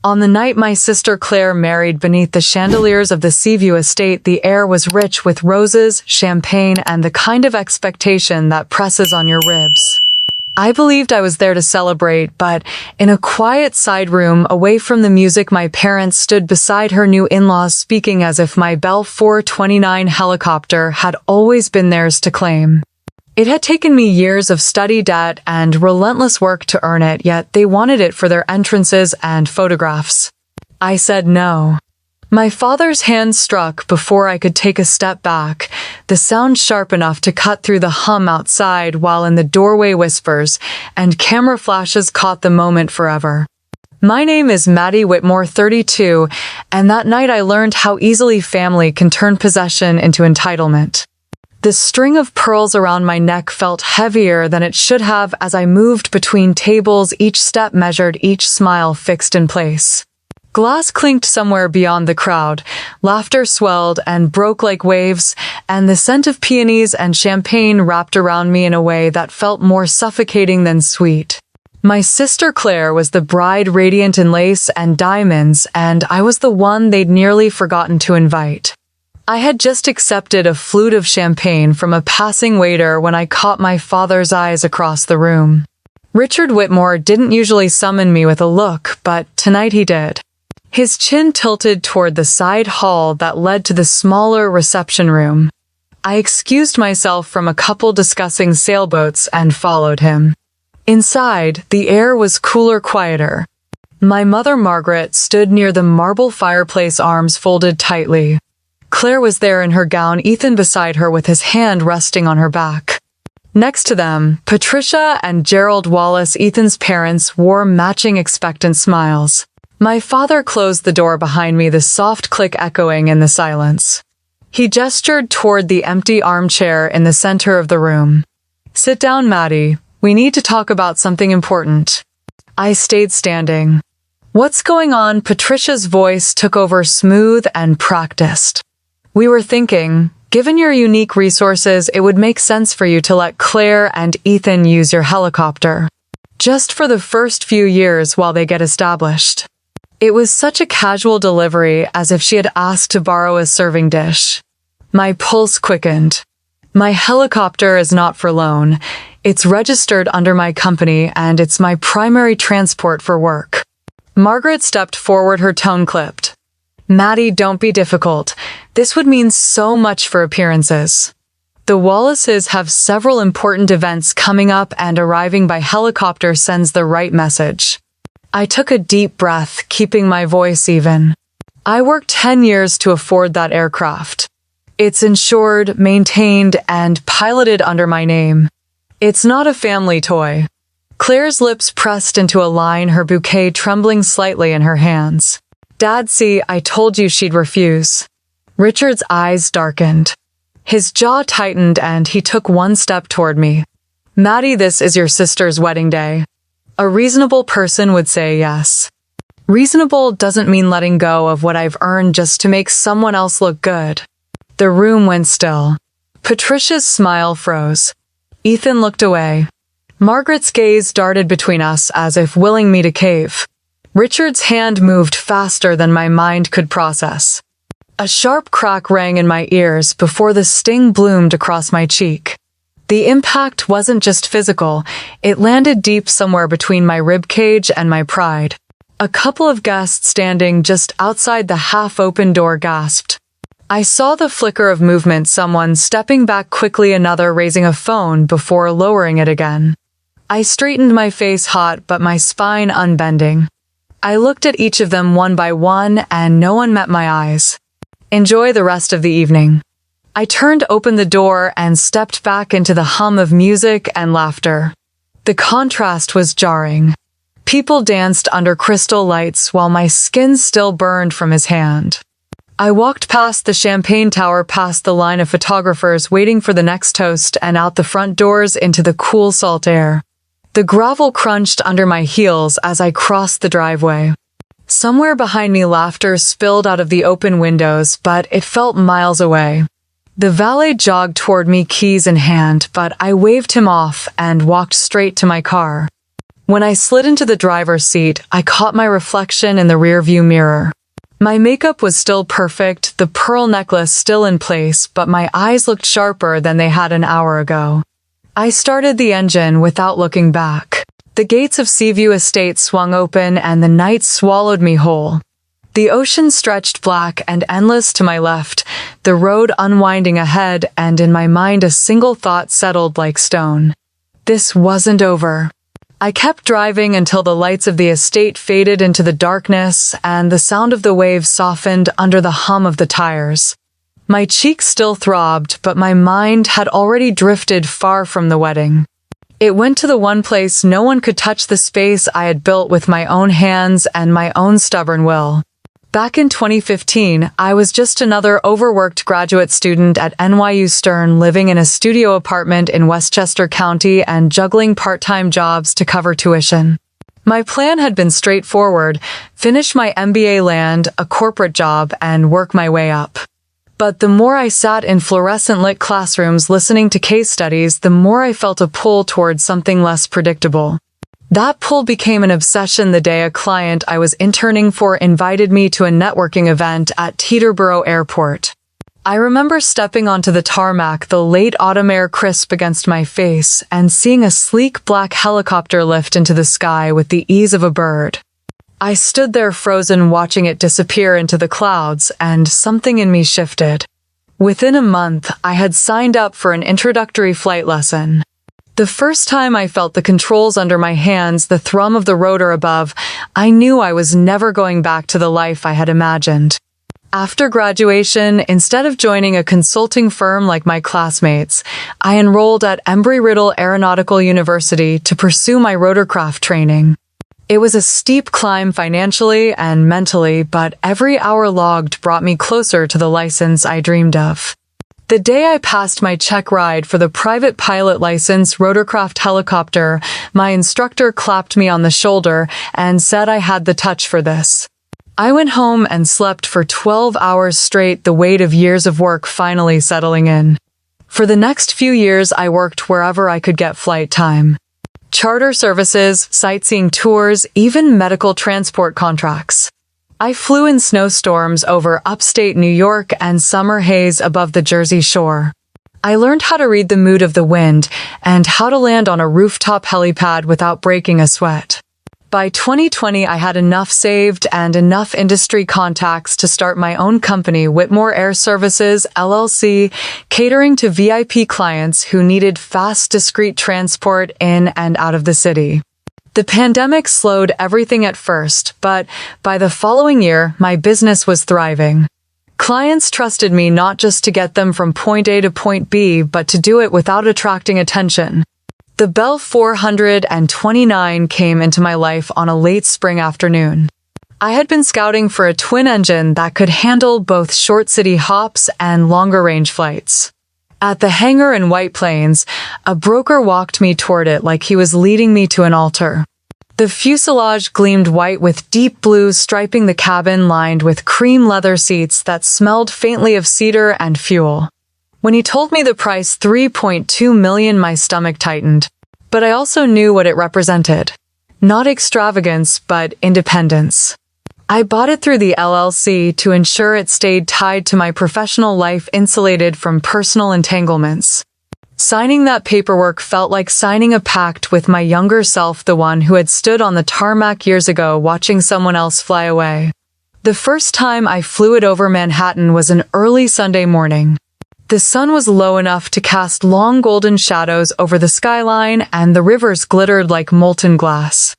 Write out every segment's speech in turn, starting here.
On the night my sister Claire married beneath the chandeliers of the Seaview estate, the air was rich with roses, champagne, and the kind of expectation that presses on your ribs. I believed I was there to celebrate, but in a quiet side room away from the music, my parents stood beside her new in-laws, speaking as if my Bell 429 helicopter had always been theirs to claim. It had taken me years of study debt and relentless work to earn it, yet they wanted it for their entrances and photographs. I said no. My father's hand struck before I could take a step back, the sound sharp enough to cut through the hum outside, while in the doorway whispers and camera flashes caught the moment forever. My name is Maddie Whitmore, 32, and that night I learned how easily family can turn possession into entitlement. The string of pearls around my neck felt heavier than it should have as I moved between tables, each step measured, each smile fixed in place. Glass clinked somewhere beyond the crowd, laughter swelled and broke like waves, and the scent of peonies and champagne wrapped around me in a way that felt more suffocating than sweet. My sister Claire was the bride, radiant in lace and diamonds, and I was the one they'd nearly forgotten to invite. I had just accepted a flute of champagne from a passing waiter when I caught my father's eyes across the room. Richard Whitmore didn't usually summon me with a look, but tonight he did. His chin tilted toward the side hall that led to the smaller reception room. I excused myself from a couple discussing sailboats and followed him. Inside, the air was cooler, quieter. My mother Margaret stood near the marble fireplace, arms folded tightly. Claire was there in her gown, Ethan beside her with his hand resting on her back. Next to them, Patricia and Gerald Wallace, Ethan's parents, wore matching expectant smiles. My father closed the door behind me, the soft click echoing in the silence. He gestured toward the empty armchair in the center of the room. "Sit down, Maddie. We need to talk about something important." I stayed standing. "What's going on?" Patricia's voice took over, smooth and practiced. "We were thinking, given your unique resources, it would make sense for you to let Claire and Ethan use your helicopter. Just for the first few years while they get established." It was such a casual delivery, as if she had asked to borrow a serving dish. My pulse quickened. "My helicopter is not for loan. It's registered under my company, and it's my primary transport for work." Margaret stepped forward, her tone clipped. "Maddie, don't be difficult. This would mean so much for appearances. The Wallaces have several important events coming up, and arriving by helicopter sends the right message." I took a deep breath, keeping my voice even. "I worked 10 years to afford that aircraft. It's insured, maintained, and piloted under my name. It's not a family toy." Claire's lips pressed into a line, her bouquet trembling slightly in her hands. "Dad, see, I told you she'd refuse." Richard's eyes darkened. His jaw tightened and he took one step toward me. "Maddie, this is your sister's wedding day. A reasonable person would say yes. Reasonable doesn't mean letting go of what I've earned just to make someone else look good." The room went still. Patricia's smile froze. Ethan looked away. Margaret's gaze darted between us as if willing me to cave. Richard's hand moved faster than my mind could process. A sharp crack rang in my ears before the sting bloomed across my cheek. The impact wasn't just physical, it landed deep somewhere between my ribcage and my pride. A couple of guests standing just outside the half-open door gasped. I saw the flicker of movement, someone stepping back quickly, another raising a phone before lowering it again. I straightened, my face hot but my spine unbending. I looked at each of them one by one, and no one met my eyes. "Enjoy the rest of the evening." I turned, opened the door, and stepped back into the hum of music and laughter. The contrast was jarring. People danced under crystal lights while my skin still burned from his hand. I walked past the champagne tower, past the line of photographers waiting for the next toast, and out the front doors into the cool salt air. The gravel crunched under my heels as I crossed the driveway. Somewhere behind me, laughter spilled out of the open windows, but it felt miles away. The valet jogged toward me, keys in hand, but I waved him off and walked straight to my car. When I slid into the driver's seat, I caught my reflection in the rearview mirror. My makeup was still perfect, the pearl necklace still in place, but my eyes looked sharper than they had an hour ago. I started the engine without looking back. The gates of Seaview Estate swung open and the night swallowed me whole. The ocean stretched black and endless to my left, the road unwinding ahead, and in my mind a single thought settled like stone. This wasn't over. I kept driving until the lights of the estate faded into the darkness and the sound of the waves softened under the hum of the tires. My cheeks still throbbed, but my mind had already drifted far from the wedding. It went to the one place no one could touch, the space I had built with my own hands and my own stubborn will. Back in 2015, I was just another overworked graduate student at NYU Stern, living in a studio apartment in Westchester County and juggling part-time jobs to cover tuition. My plan had been straightforward: finish my MBA, land a corporate job, and work my way up. But the more I sat in fluorescent-lit classrooms listening to case studies, the more I felt a pull towards something less predictable. That pull became an obsession the day a client I was interning for invited me to a networking event at Teterboro Airport. I remember stepping onto the tarmac, the late autumn air crisp against my face, and seeing a sleek black helicopter lift into the sky with the ease of a bird. I stood there frozen, watching it disappear into the clouds, and something in me shifted. Within a month, I had signed up for an introductory flight lesson. The first time I felt the controls under my hands, the thrum of the rotor above, I knew I was never going back to the life I had imagined. After graduation, instead of joining a consulting firm like my classmates, I enrolled at Embry-Riddle Aeronautical University to pursue my rotorcraft training. It was a steep climb financially and mentally, but every hour logged brought me closer to the license I dreamed of. The day I passed my check ride for the private pilot license rotorcraft helicopter, my instructor clapped me on the shoulder and said I had the touch for this. I went home and slept for 12 hours straight, the weight of years of work finally settling in. For the next few years, I worked wherever I could get flight time. Charter services, sightseeing tours, even medical transport contracts. I flew in snowstorms over upstate New York and summer haze above the Jersey Shore. I learned how to read the mood of the wind and how to land on a rooftop helipad without breaking a sweat. By 2020, I had enough saved and enough industry contacts to start my own company, Whitmore Air Services, LLC, catering to VIP clients who needed fast, discreet transport in and out of the city. The pandemic slowed everything at first, but by the following year, my business was thriving. Clients trusted me not just to get them from point A to point B, but to do it without attracting attention. The Bell 429 came into my life on a late spring afternoon. I had been scouting for a twin engine that could handle both short city hops and longer range flights. At the hangar in White Plains, a broker walked me toward it like he was leading me to an altar. The fuselage gleamed white with deep blue striping the cabin, lined with cream leather seats that smelled faintly of cedar and fuel. When he told me the price, $3.2 million, my stomach tightened. But I also knew what it represented. Not extravagance, but independence. I bought it through the LLC to ensure it stayed tied to my professional life, insulated from personal entanglements. Signing that paperwork felt like signing a pact with my younger self, the one who had stood on the tarmac years ago watching someone else fly away. The first time I flew it over Manhattan was an early Sunday morning. The sun was low enough to cast long golden shadows over the skyline, and the rivers glittered like molten glass.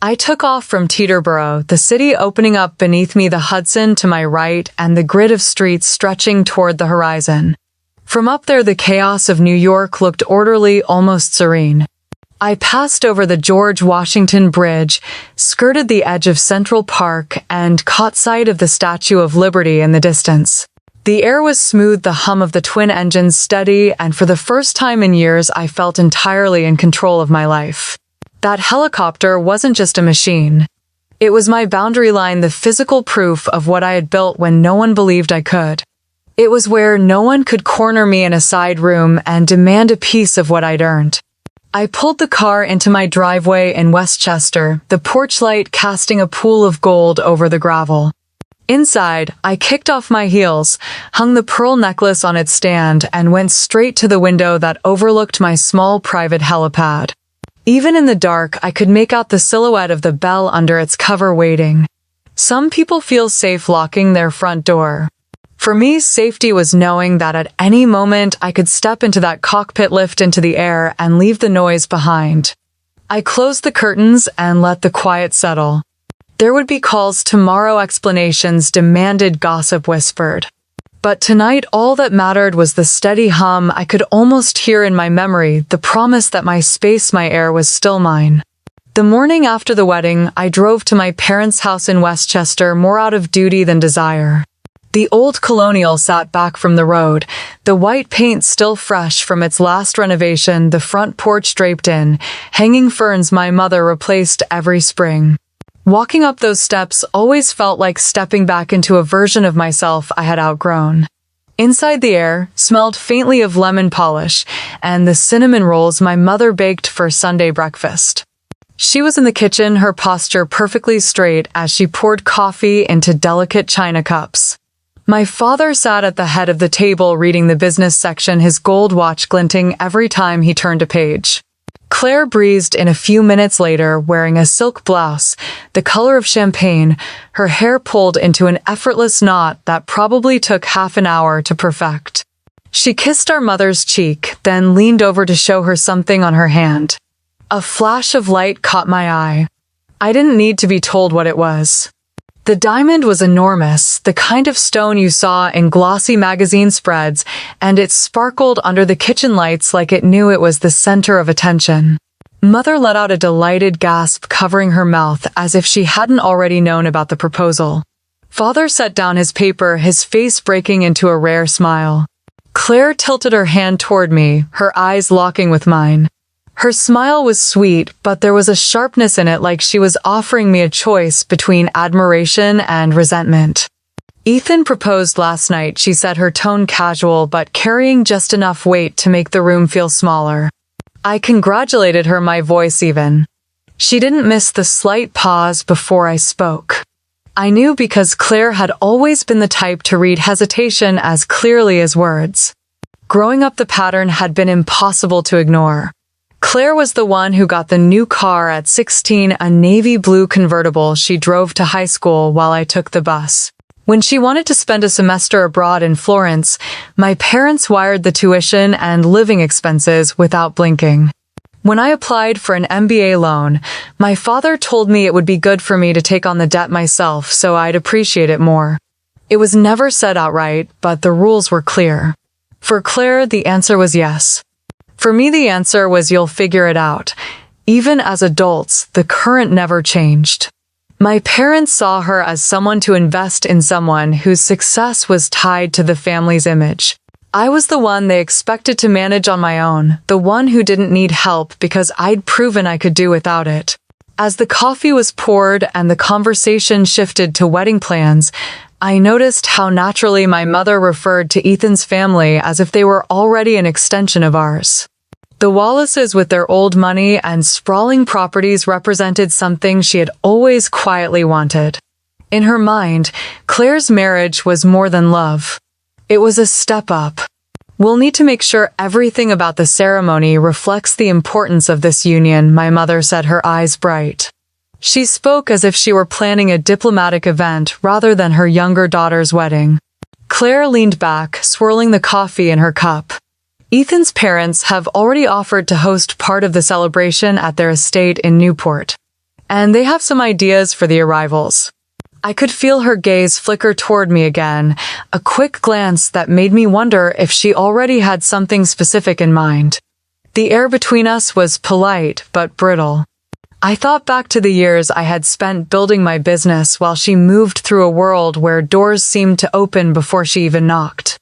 I took off from Teterboro, the city opening up beneath me, the Hudson to my right and the grid of streets stretching toward the horizon. From up there, the chaos of New York looked orderly, almost serene. I passed over the George Washington Bridge, skirted the edge of Central Park, and caught sight of the Statue of Liberty in the distance. The air was smooth, the hum of the twin engines steady, and for the first time in years, I felt entirely in control of my life. That helicopter wasn't just a machine. It was my boundary line, the physical proof of what I had built when no one believed I could. It was where no one could corner me in a side room and demand a piece of what I'd earned. I pulled the car into my driveway in Westchester, the porch light casting a pool of gold over the gravel. Inside, I kicked off my heels, hung the pearl necklace on its stand, and went straight to the window that overlooked my small private helipad. Even in the dark, I could make out the silhouette of the bell under its cover waiting. Some people feel safe locking their front door. For me, safety was knowing that at any moment I could step into that cockpit lift into the air and leave the noise behind. I closed the curtains and let the quiet settle. There would be calls tomorrow, explanations demanded, gossip whispered. But tonight all that mattered was the steady hum I could almost hear in my memory, the promise that my space, my air was still mine. The morning after the wedding, I drove to my parents' house in Westchester more out of duty than desire. The old colonial sat back from the road, the white paint still fresh from its last renovation, the front porch draped in, hanging ferns my mother replaced every spring. Walking up those steps always felt like stepping back into a version of myself I had outgrown. Inside, the air smelled faintly of lemon polish and the cinnamon rolls my mother baked for Sunday breakfast. She was in the kitchen, her posture perfectly straight as she poured coffee into delicate china cups. My father sat at the head of the table reading the business section, his gold watch glinting every time he turned a page. Claire breezed in a few minutes later, wearing a silk blouse, the color of champagne, her hair pulled into an effortless knot that probably took half an hour to perfect. She kissed our mother's cheek, then leaned over to show her something on her hand. A flash of light caught my eye. I didn't need to be told what it was. The diamond was enormous, the kind of stone you saw in glossy magazine spreads, and it sparkled under the kitchen lights like it knew it was the center of attention. Mother let out a delighted gasp, covering her mouth as if she hadn't already known about the proposal. Father set down his paper, his face breaking into a rare smile. Claire tilted her hand toward me, her eyes locking with mine. Her smile was sweet, but there was a sharpness in it, like she was offering me a choice between admiration and resentment. Ethan proposed last night, she said, her tone casual but carrying just enough weight to make the room feel smaller. I congratulated her, my voice even. She didn't miss the slight pause before I spoke. I knew because Claire had always been the type to read hesitation as clearly as words. Growing up, the pattern had been impossible to ignore. Claire was the one who got the new car at 16, a navy blue convertible she drove to high school while I took the bus. When she wanted to spend a semester abroad in Florence, my parents wired the tuition and living expenses without blinking. When I applied for an MBA loan, my father told me it would be good for me to take on the debt myself so I'd appreciate it more. It was never said outright, but the rules were clear. For Claire, the answer was yes. For me, the answer was you'll figure it out. Even as adults, the current never changed. My parents saw her as someone to invest in, someone whose success was tied to the family's image. I was the one they expected to manage on my own, the one who didn't need help because I'd proven I could do without it. As the coffee was poured and the conversation shifted to wedding plans, I noticed how naturally my mother referred to Ethan's family as if they were already an extension of ours. The Wallaces, with their old money and sprawling properties, represented something she had always quietly wanted. In her mind, Claire's marriage was more than love. It was a step up. We'll need to make sure everything about the ceremony reflects the importance of this union, my mother said, her eyes bright. She spoke as if she were planning a diplomatic event rather than her younger daughter's wedding. Claire leaned back, swirling the coffee in her cup. Ethan's parents have already offered to host part of the celebration at their estate in Newport, and they have some ideas for the arrivals. I could feel her gaze flicker toward me again, a quick glance that made me wonder if she already had something specific in mind. The air between us was polite but brittle. I thought back to the years I had spent building my business while she moved through a world where doors seemed to open before she even knocked.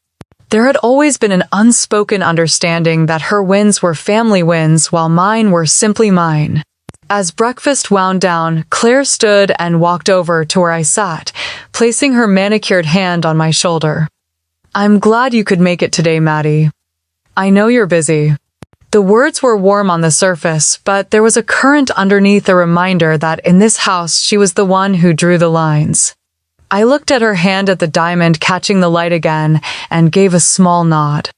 There had always been an unspoken understanding that her wins were family wins while mine were simply mine. As breakfast wound down, Claire stood and walked over to where I sat, placing her manicured hand on my shoulder. "I'm glad you could make it today, Maddie. I know you're busy." The words were warm on the surface, but there was a current underneath, a reminder that in this house she was the one who drew the lines. I looked at her hand at the diamond catching the light again and gave a small nod.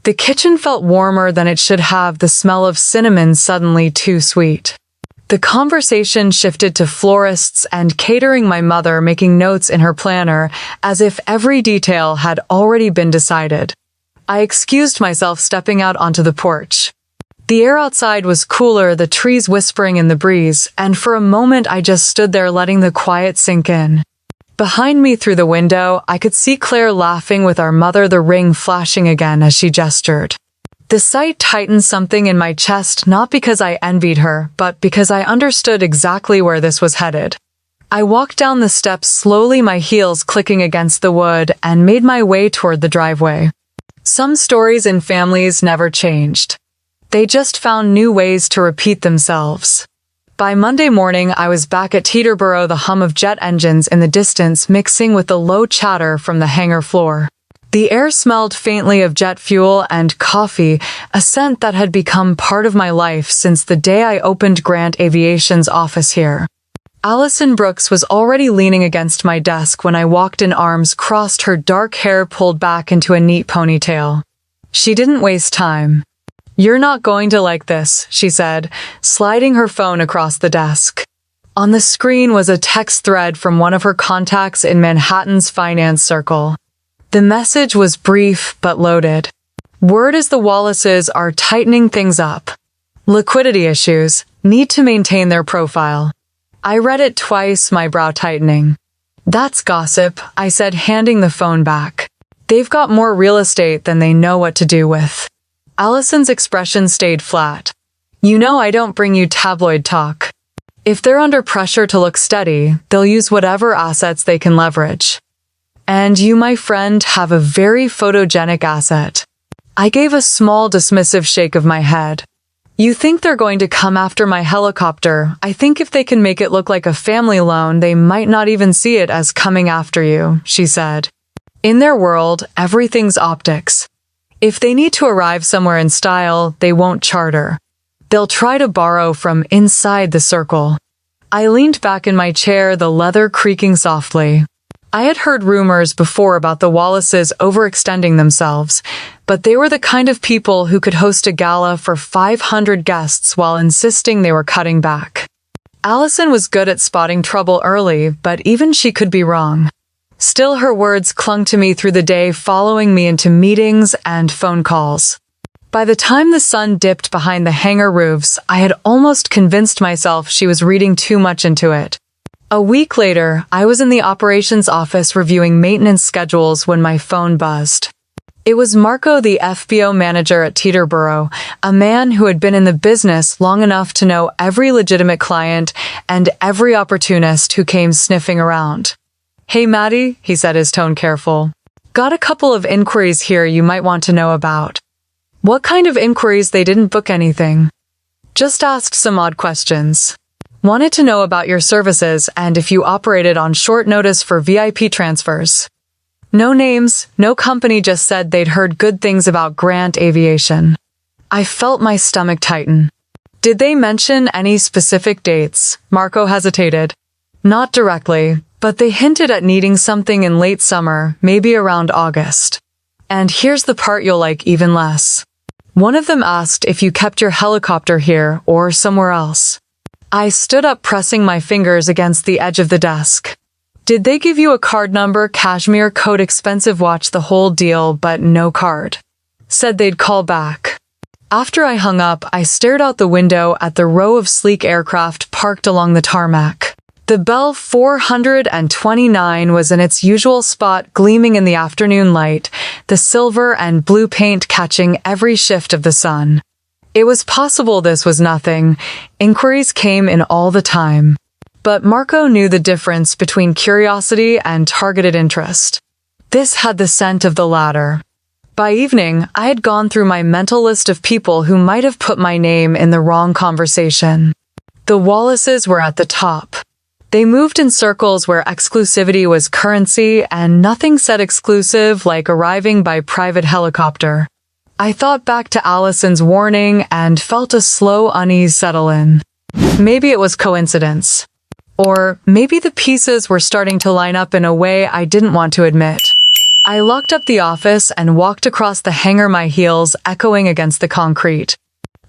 The kitchen felt warmer than it should have, the smell of cinnamon suddenly too sweet. The conversation shifted to florists and catering, my mother making notes in her planner as if every detail had already been decided. I excused myself, stepping out onto the porch. The air outside was cooler, the trees whispering in the breeze, and for a moment I just stood there letting the quiet sink in. Behind me through the window, I could see Claire laughing with our mother, the ring flashing again as she gestured. The sight tightened something in my chest, not because I envied her, but because I understood exactly where this was headed. I walked down the steps slowly, my heels clicking against the wood, and made my way toward the driveway. Some stories in families never changed. They just found new ways to repeat themselves. By Monday morning, I was back at Teterboro, the hum of jet engines in the distance mixing with the low chatter from the hangar floor. The air smelled faintly of jet fuel and coffee, a scent that had become part of my life since the day I opened Grant Aviation's office here. Allison Brooks was already leaning against my desk when I walked in, arms crossed, her dark hair pulled back into a neat ponytail. She didn't waste time. "You're not going to like this," she said, sliding her phone across the desk. On the screen was a text thread from one of her contacts in Manhattan's finance circle. The message was brief but loaded. Word is the Wallaces are tightening things up. Liquidity issues, need to maintain their profile. I read it twice, my brow tightening. "That's gossip," I said, handing the phone back. "They've got more real estate than they know what to do with." Allison's expression stayed flat. "You know I don't bring you tabloid talk. If they're under pressure to look steady, they'll use whatever assets they can leverage. And you, my friend, have a very photogenic asset." I gave a small dismissive shake of my head. "You think they're going to come after my helicopter? I think if they can make it look like a family loan, they might not even see it as coming after you," she said. "In their world, everything's optics. If they need to arrive somewhere in style, they won't charter. They'll try to borrow from inside the circle." I leaned back in my chair, the leather creaking softly. I had heard rumors before about the Wallaces overextending themselves, but they were the kind of people who could host a gala for 500 guests while insisting they were cutting back. Allison was good at spotting trouble early, but even she could be wrong. Still, her words clung to me through the day, following me into meetings and phone calls. By the time the sun dipped behind the hangar roofs, I had almost convinced myself she was reading too much into it. A week later, I was in the operations office reviewing maintenance schedules when my phone buzzed. It was Marco, the FBO manager at Teterboro, a man who had been in the business long enough to know every legitimate client and every opportunist who came sniffing around. "Hey Maddie," he said, his tone careful. "Got a couple of inquiries here you might want to know about." "What kind of inquiries?" "They didn't book anything. Just asked some odd questions. Wanted to know about your services and if you operated on short notice for VIP transfers." No names, no company, just said they'd heard good things about Grant Aviation. I felt my stomach tighten. "Did they mention any specific dates?" Marco hesitated. "Not directly, but they hinted at needing something in late summer, maybe around August. And here's the part you'll like even less. One of them asked if you kept your helicopter here or somewhere else." I stood up, pressing my fingers against the edge of the desk. "Did they give you a card number, cashmere coat, expensive watch, the whole deal, but no card? Said they'd call back." After I hung up, I stared out the window at the row of sleek aircraft parked along the tarmac. The Bell 429 was in its usual spot, gleaming in the afternoon light, the silver and blue paint catching every shift of the sun. It was possible this was nothing. Inquiries came in all the time. But Marco knew the difference between curiosity and targeted interest. This had the scent of the latter. By evening, I had gone through my mental list of people who might have put my name in the wrong conversation. The Wallaces were at the top. They moved in circles where exclusivity was currency, and nothing said exclusive like arriving by private helicopter. I thought back to Allison's warning and felt a slow unease settle in. Maybe it was coincidence. Or maybe the pieces were starting to line up in a way I didn't want to admit. I locked up the office and walked across the hangar, my heels echoing against the concrete.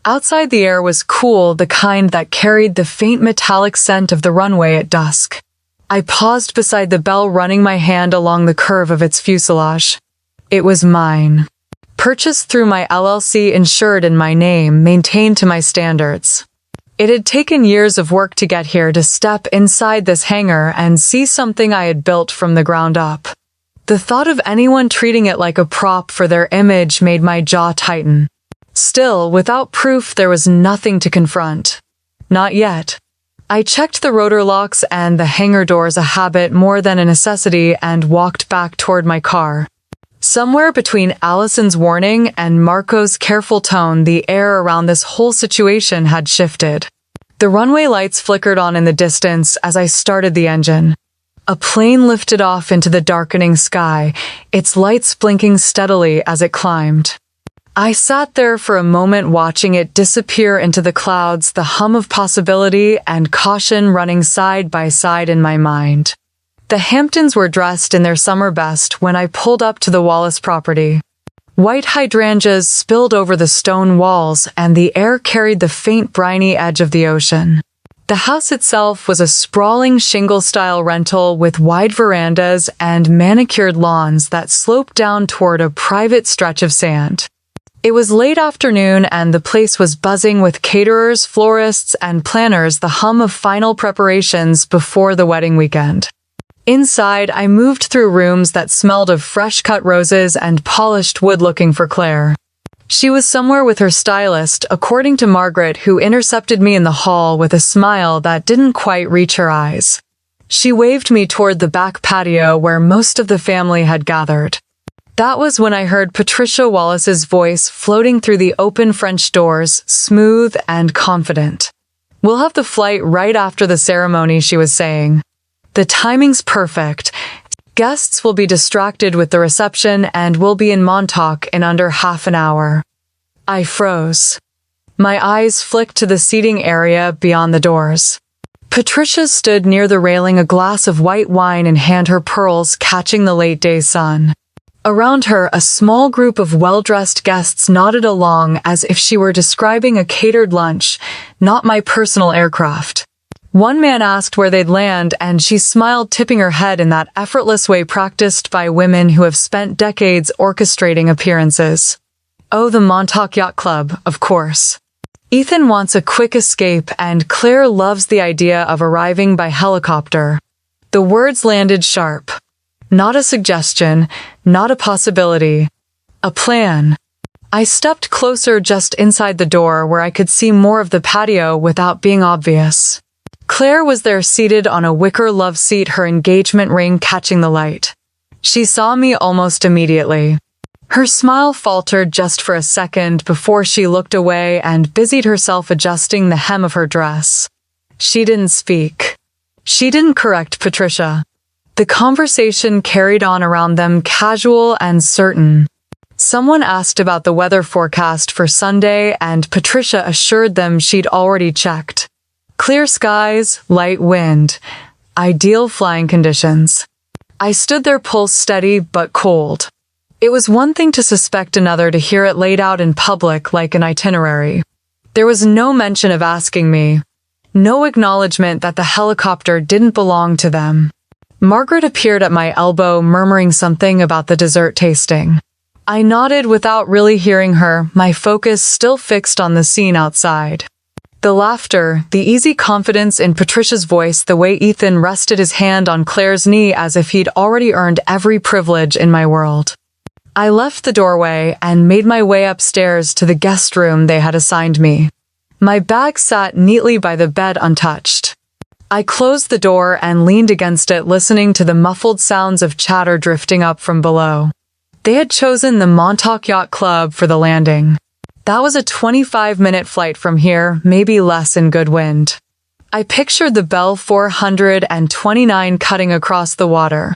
Outside, the air was cool, the kind that carried the faint metallic scent of the runway at dusk. I paused beside the Belle, running my hand along the curve of its fuselage. It was mine. Purchased through my LLC, insured in my name, maintained to my standards. It had taken years of work to get here, to step inside this hangar and see something I had built from the ground up. The thought of anyone treating it like a prop for their image made my jaw tighten. Still, without proof, there was nothing to confront. Not yet. I checked the rotor locks and the hangar doors, a habit more than a necessity, and walked back toward my car. Somewhere between Allison's warning and Marco's careful tone, the air around this whole situation had shifted. The runway lights flickered on in the distance as I started the engine. A plane lifted off into the darkening sky, its lights blinking steadily as it climbed. I sat there for a moment, watching it disappear into the clouds, the hum of possibility and caution running side by side in my mind. The Hamptons were dressed in their summer best when I pulled up to the Wallace property. White hydrangeas spilled over the stone walls, and the air carried the faint briny edge of the ocean. The house itself was a sprawling shingle-style rental with wide verandas and manicured lawns that sloped down toward a private stretch of sand. It was late afternoon and the place was buzzing with caterers, florists, and planners, the hum of final preparations before the wedding weekend. Inside, I moved through rooms that smelled of fresh-cut roses and polished wood, looking for Claire. She was somewhere with her stylist, according to Margaret, who intercepted me in the hall with a smile that didn't quite reach her eyes. She waved me toward the back patio where most of the family had gathered. That was when I heard Patricia Wallace's voice floating through the open French doors, smooth and confident. "We'll have the flight right after the ceremony," she was saying. "The timing's perfect. Guests will be distracted with the reception and we'll be in Montauk in under half an hour." I froze. My eyes flicked to the seating area beyond the doors. Patricia stood near the railing, a glass of white wine in hand, her pearls catching the late-day sun. Around her, a small group of well-dressed guests nodded along as if she were describing a catered lunch, not my personal aircraft. One man asked where they'd land, and she smiled, tipping her head in that effortless way practiced by women who have spent decades orchestrating appearances. "Oh, the Montauk Yacht Club, of course. Ethan wants a quick escape, and Claire loves the idea of arriving by helicopter." The words landed sharp. Not a suggestion, not a possibility. A plan. I stepped closer, just inside the door where I could see more of the patio without being obvious. Claire was there, seated on a wicker love seat, her engagement ring catching the light. She saw me almost immediately. Her smile faltered just for a second before she looked away and busied herself adjusting the hem of her dress. She didn't speak. She didn't correct Patricia. The conversation carried on around them, casual and certain. Someone asked about the weather forecast for Sunday, and Patricia assured them she'd already checked. Clear skies, light wind, ideal flying conditions. I stood there, pulse steady but cold. It was one thing to suspect, another to hear it laid out in public like an itinerary. There was no mention of asking me. No acknowledgement that the helicopter didn't belong to them. Margaret appeared at my elbow, murmuring something about the dessert tasting. I nodded without really hearing her, my focus still fixed on the scene outside. The laughter, the easy confidence in Patricia's voice, the way Ethan rested his hand on Claire's knee as if he'd already earned every privilege in my world. I left the doorway and made my way upstairs to the guest room they had assigned me. My bag sat neatly by the bed, untouched. I closed the door and leaned against it, listening to the muffled sounds of chatter drifting up from below. They had chosen the Montauk Yacht Club for the landing. That was a 25-minute flight from here, maybe less in good wind. I pictured the Bell 429 cutting across the water.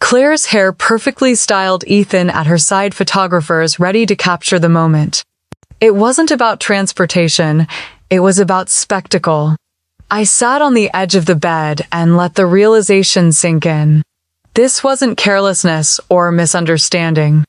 Claire's hair perfectly styled Ethan at her side, photographers ready to capture the moment. It wasn't about transportation, it was about spectacle. I sat on the edge of the bed and let the realization sink in. This wasn't carelessness or misunderstanding.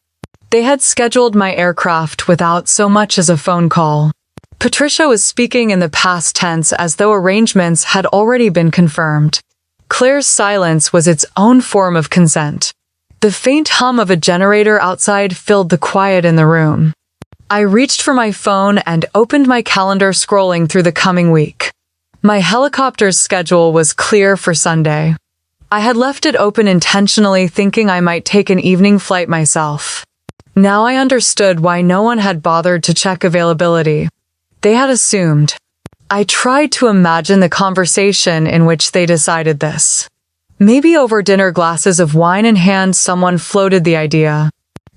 They had scheduled my aircraft without so much as a phone call. Patricia was speaking in the past tense as though arrangements had already been confirmed. Claire's silence was its own form of consent. The faint hum of a generator outside filled the quiet in the room. I reached for my phone and opened my calendar, scrolling through the coming week. My helicopter's schedule was clear for Sunday. I had left it open intentionally, thinking I might take an evening flight myself. Now I understood why no one had bothered to check availability. They had assumed. I tried to imagine the conversation in which they decided this. Maybe over dinner, glasses of wine in hand, someone floated the idea.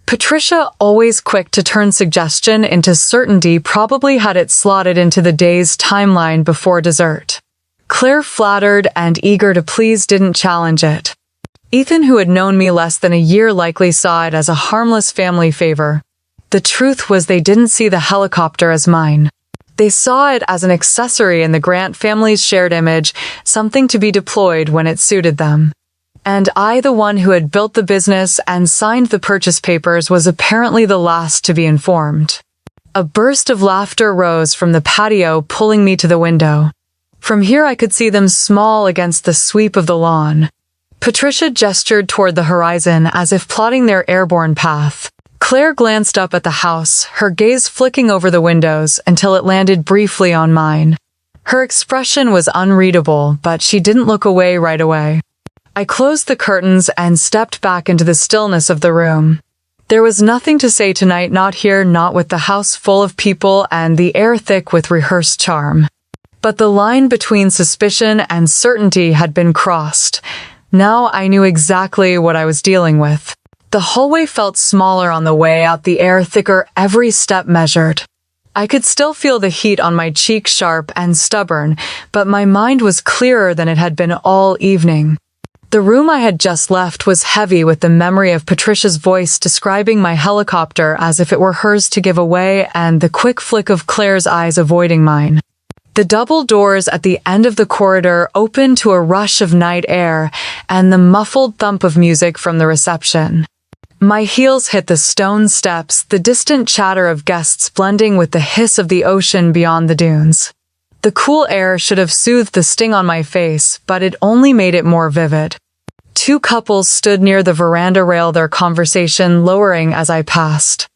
Patricia, always quick to turn suggestion into certainty, probably had it slotted into the day's timeline before dessert. Claire, flattered and eager to please, didn't challenge it. Ethan, who had known me less than a year, likely saw it as a harmless family favor. The truth was, they didn't see the helicopter as mine. They saw it as an accessory in the Grant family's shared image, something to be deployed when it suited them. And I, the one who had built the business and signed the purchase papers, was apparently the last to be informed. A burst of laughter rose from the patio, pulling me to the window. From here I could see them, small against the sweep of the lawn. Patricia gestured toward the horizon as if plotting their airborne path. Claire glanced up at the house, her gaze flicking over the windows until it landed briefly on mine. Her expression was unreadable, but she didn't look away right away. I closed the curtains and stepped back into the stillness of the room. There was nothing to say tonight, not here, not with the house full of people and the air thick with rehearsed charm. But the line between suspicion and certainty had been crossed. Now I knew exactly what I was dealing with. The hallway felt smaller on the way out, the air thicker, every step measured. I could still feel the heat on my cheek, sharp and stubborn, but my mind was clearer than it had been all evening. The room I had just left was heavy with the memory of Patricia's voice describing my helicopter as if it were hers to give away, and the quick flick of Claire's eyes avoiding mine. The double doors at the end of the corridor opened to a rush of night air and the muffled thump of music from the reception. My heels hit the stone steps, the distant chatter of guests blending with the hiss of the ocean beyond the dunes. The cool air should have soothed the sting on my face, but it only made it more vivid. Two couples stood near the veranda rail, their conversation lowering as I passed.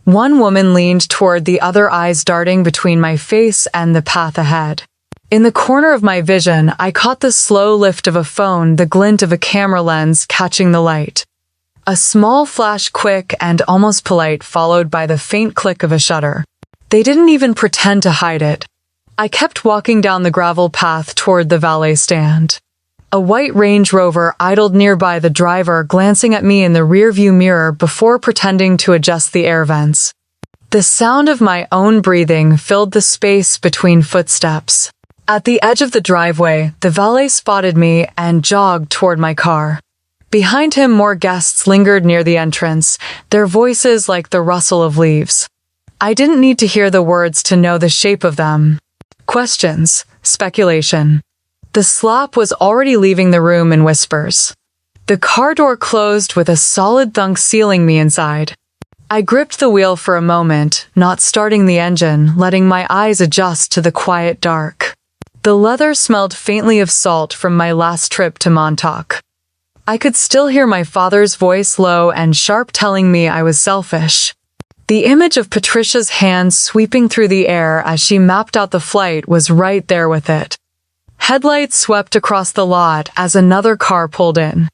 One woman leaned toward the other, eyes darting between my face and the path ahead. In the corner of my vision, I caught the slow lift of a phone, the glint of a camera lens catching the light. A small flash, quick and almost polite, followed by the faint click of a shutter. They didn't even pretend to hide it. I kept walking down the gravel path toward the valet stand. A white Range Rover idled nearby, the driver glancing at me in the rearview mirror before pretending to adjust the air vents. The sound of my own breathing filled the space between footsteps. At the edge of the driveway, the valet spotted me and jogged toward my car. Behind him, more guests lingered near the entrance, their voices like the rustle of leaves. I didn't need to hear the words to know the shape of them. Questions, speculation. The slop was already leaving the room in whispers. The car door closed with a solid thunk, sealing me inside. I gripped the wheel for a moment, not starting the engine, letting my eyes adjust to the quiet dark. The leather smelled faintly of salt from my last trip to Montauk. I could still hear my father's voice, low and sharp, telling me I was selfish. The image of Patricia's hand sweeping through the air as she mapped out the flight was right there with it. Headlights swept across the lot as another car pulled in.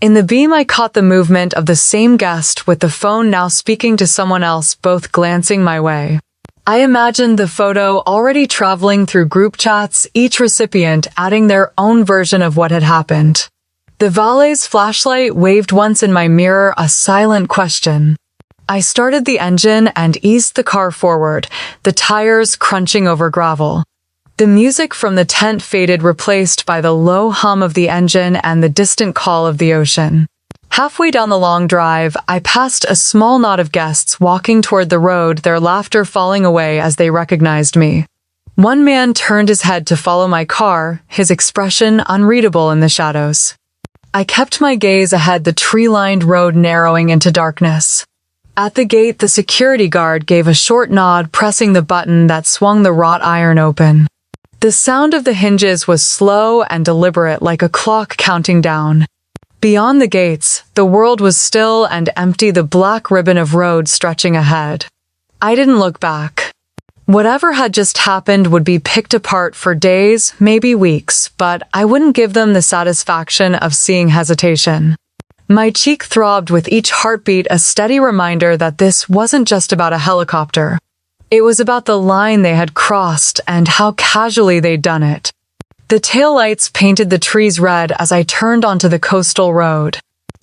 In the beam, I caught the movement of the same guest with the phone now speaking to someone else, both glancing my way. I imagined the photo already traveling through group chats, each recipient adding their own version of what had happened. The valet's flashlight waved once in my mirror, a silent question. I started the engine and eased the car forward, the tires crunching over gravel. The music from the tent faded, replaced by the low hum of the engine and the distant call of the ocean. Halfway down the long drive, I passed a small knot of guests walking toward the road, their laughter falling away as they recognized me. One man turned his head to follow my car, his expression unreadable in the shadows. I kept my gaze ahead, the tree-lined road narrowing into darkness. At the gate, the security guard gave a short nod, pressing the button that swung the wrought iron open. The sound of the hinges was slow and deliberate, like a clock counting down. Beyond the gates, the world was still and empty, the black ribbon of road stretching ahead. I didn't look back. Whatever had just happened would be picked apart for days, maybe weeks, but I wouldn't give them the satisfaction of seeing hesitation. My cheek throbbed with each heartbeat, a steady reminder that this wasn't just about a helicopter. It was about the line they had crossed and how casually they'd done it. The taillights painted the trees red as I turned onto the coastal road.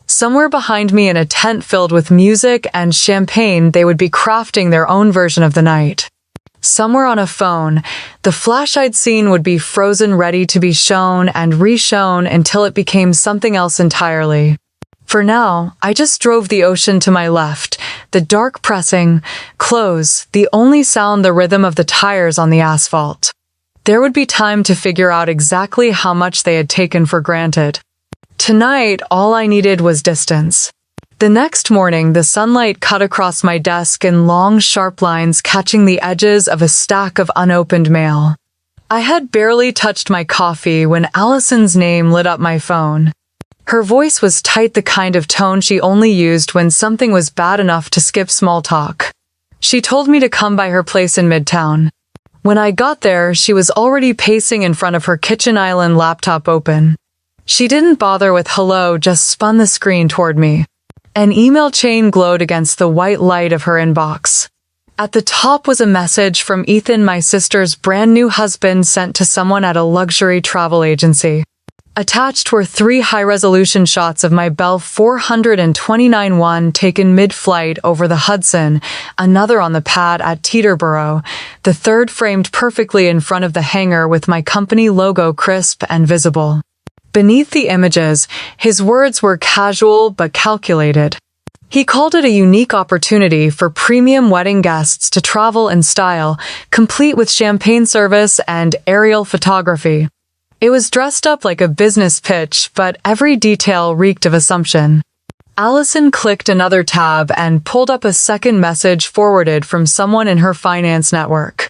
Somewhere behind me, in a tent filled with music and champagne, they would be crafting their own version of the night. Somewhere on a phone, the flash I'd seen would be frozen, ready to be shown and re-shown until it became something else entirely. For now, I just drove the ocean to my left, the dark pressing, close, the only sound the rhythm of the tires on the asphalt. There would be time to figure out exactly how much they had taken for granted. Tonight, all I needed was distance. The next morning, the sunlight cut across my desk in long, sharp lines, catching the edges of a stack of unopened mail. I had barely touched my coffee when Allison's name lit up my phone. Her voice was tight, the kind of tone she only used when something was bad enough to skip small talk. She told me to come by her place in Midtown. When I got there, she was already pacing in front of her kitchen island, laptop open. She didn't bother with hello, just spun the screen toward me. An email chain glowed against the white light of her inbox. At the top was a message from Ethan, my sister's brand new husband, sent to someone at a luxury travel agency. Attached were 3 high-resolution shots of my Bell 429-1 taken mid-flight over the Hudson, another on the pad at Teterboro, the third framed perfectly in front of the hangar with my company logo crisp and visible. Beneath the images, his words were casual but calculated. He called it a unique opportunity for premium wedding guests to travel in style, complete with champagne service and aerial photography. It was dressed up like a business pitch, but every detail reeked of assumption. Allison clicked another tab and pulled up a second message forwarded from someone in her finance network.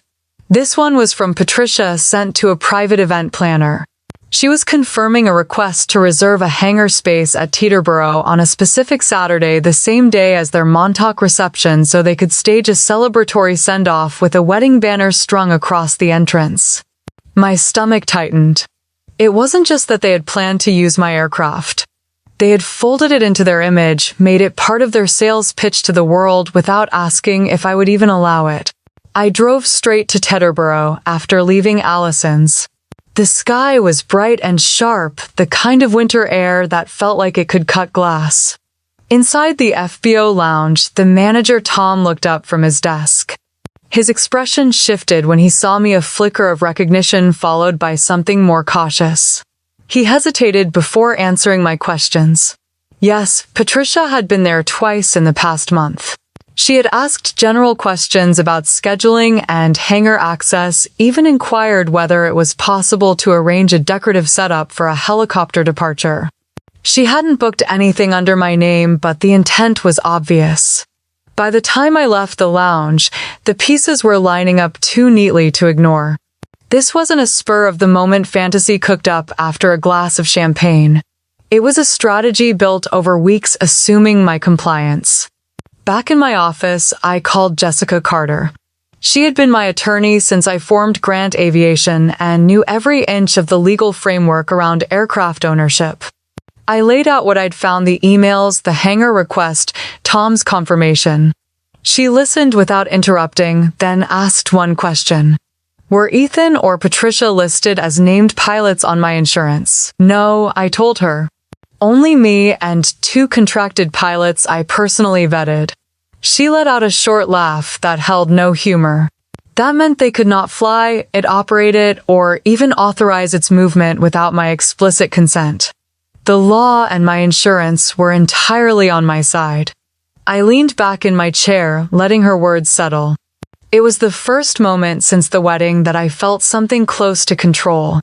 This one was from Patricia, sent to a private event planner. She was confirming a request to reserve a hangar space at Teterboro on a specific Saturday, the same day as their Montauk reception, so they could stage a celebratory send-off with a wedding banner strung across the entrance. My stomach tightened. It wasn't just that they had planned to use my aircraft. They had folded it into their image, made it part of their sales pitch to the world without asking if I would even allow it. I drove straight to Teterboro after leaving Allison's. The sky was bright and sharp, the kind of winter air that felt like it could cut glass. Inside the FBO lounge, the manager Tom looked up from his desk. His expression shifted when he saw me, a flicker of recognition followed by something more cautious. He hesitated before answering my questions. Yes, Patricia had been there twice in the past month. She had asked general questions about scheduling and hangar access, even inquired whether it was possible to arrange a decorative setup for a helicopter departure. She hadn't booked anything under my name, but the intent was obvious. By the time I left the lounge, the pieces were lining up too neatly to ignore. This wasn't a spur-of-the-moment fantasy cooked up after a glass of champagne. It was a strategy built over weeks, assuming my compliance. Back in my office, I called Jessica Carter. She had been my attorney since I formed Grant Aviation and knew every inch of the legal framework around aircraft ownership. I laid out what I'd found: the emails, the hangar request, Tom's confirmation. She listened without interrupting, then asked one question. Were Ethan or Patricia listed as named pilots on my insurance? No, I told her. Only me and 2 contracted pilots I personally vetted. She let out a short laugh that held no humor. That meant they could not fly it, operate it, or even authorize its movement without my explicit consent. The law and my insurance were entirely on my side. I leaned back in my chair, letting her words settle. It was the first moment since the wedding that I felt something close to control.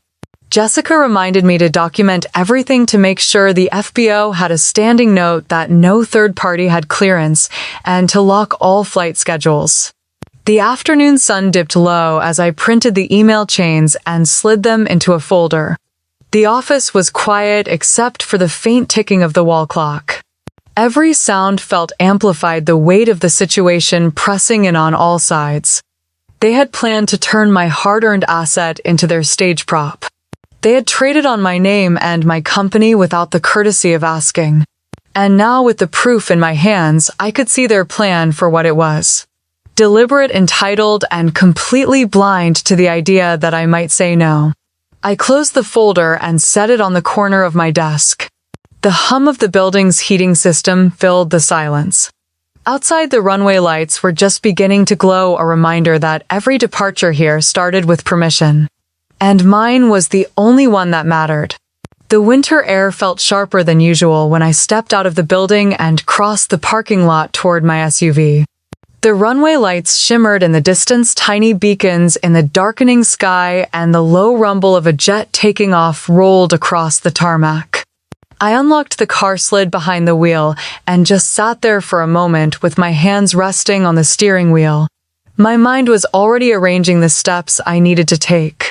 Jessica reminded me to document everything to make sure the FBO had a standing note that no third party had clearance and to lock all flight schedules. The afternoon sun dipped low as I printed the email chains and slid them into a folder. The office was quiet except for the faint ticking of the wall clock. Every sound felt amplified, the weight of the situation pressing in on all sides. They had planned to turn my hard-earned asset into their stage prop. They had traded on my name and my company without the courtesy of asking. And now, with the proof in my hands, I could see their plan for what it was. Deliberate, entitled, and completely blind to the idea that I might say no. I closed the folder and set it on the corner of my desk. The hum of the building's heating system filled the silence. Outside, the runway lights were just beginning to glow, a reminder that every departure here started with permission. And mine was the only one that mattered. The winter air felt sharper than usual when I stepped out of the building and crossed the parking lot toward my SUV. The runway lights shimmered in the distance, tiny beacons in the darkening sky, and the low rumble of a jet taking off rolled across the tarmac. I unlocked the car, slid behind the wheel, and just sat there for a moment with my hands resting on the steering wheel. My mind was already arranging the steps I needed to take.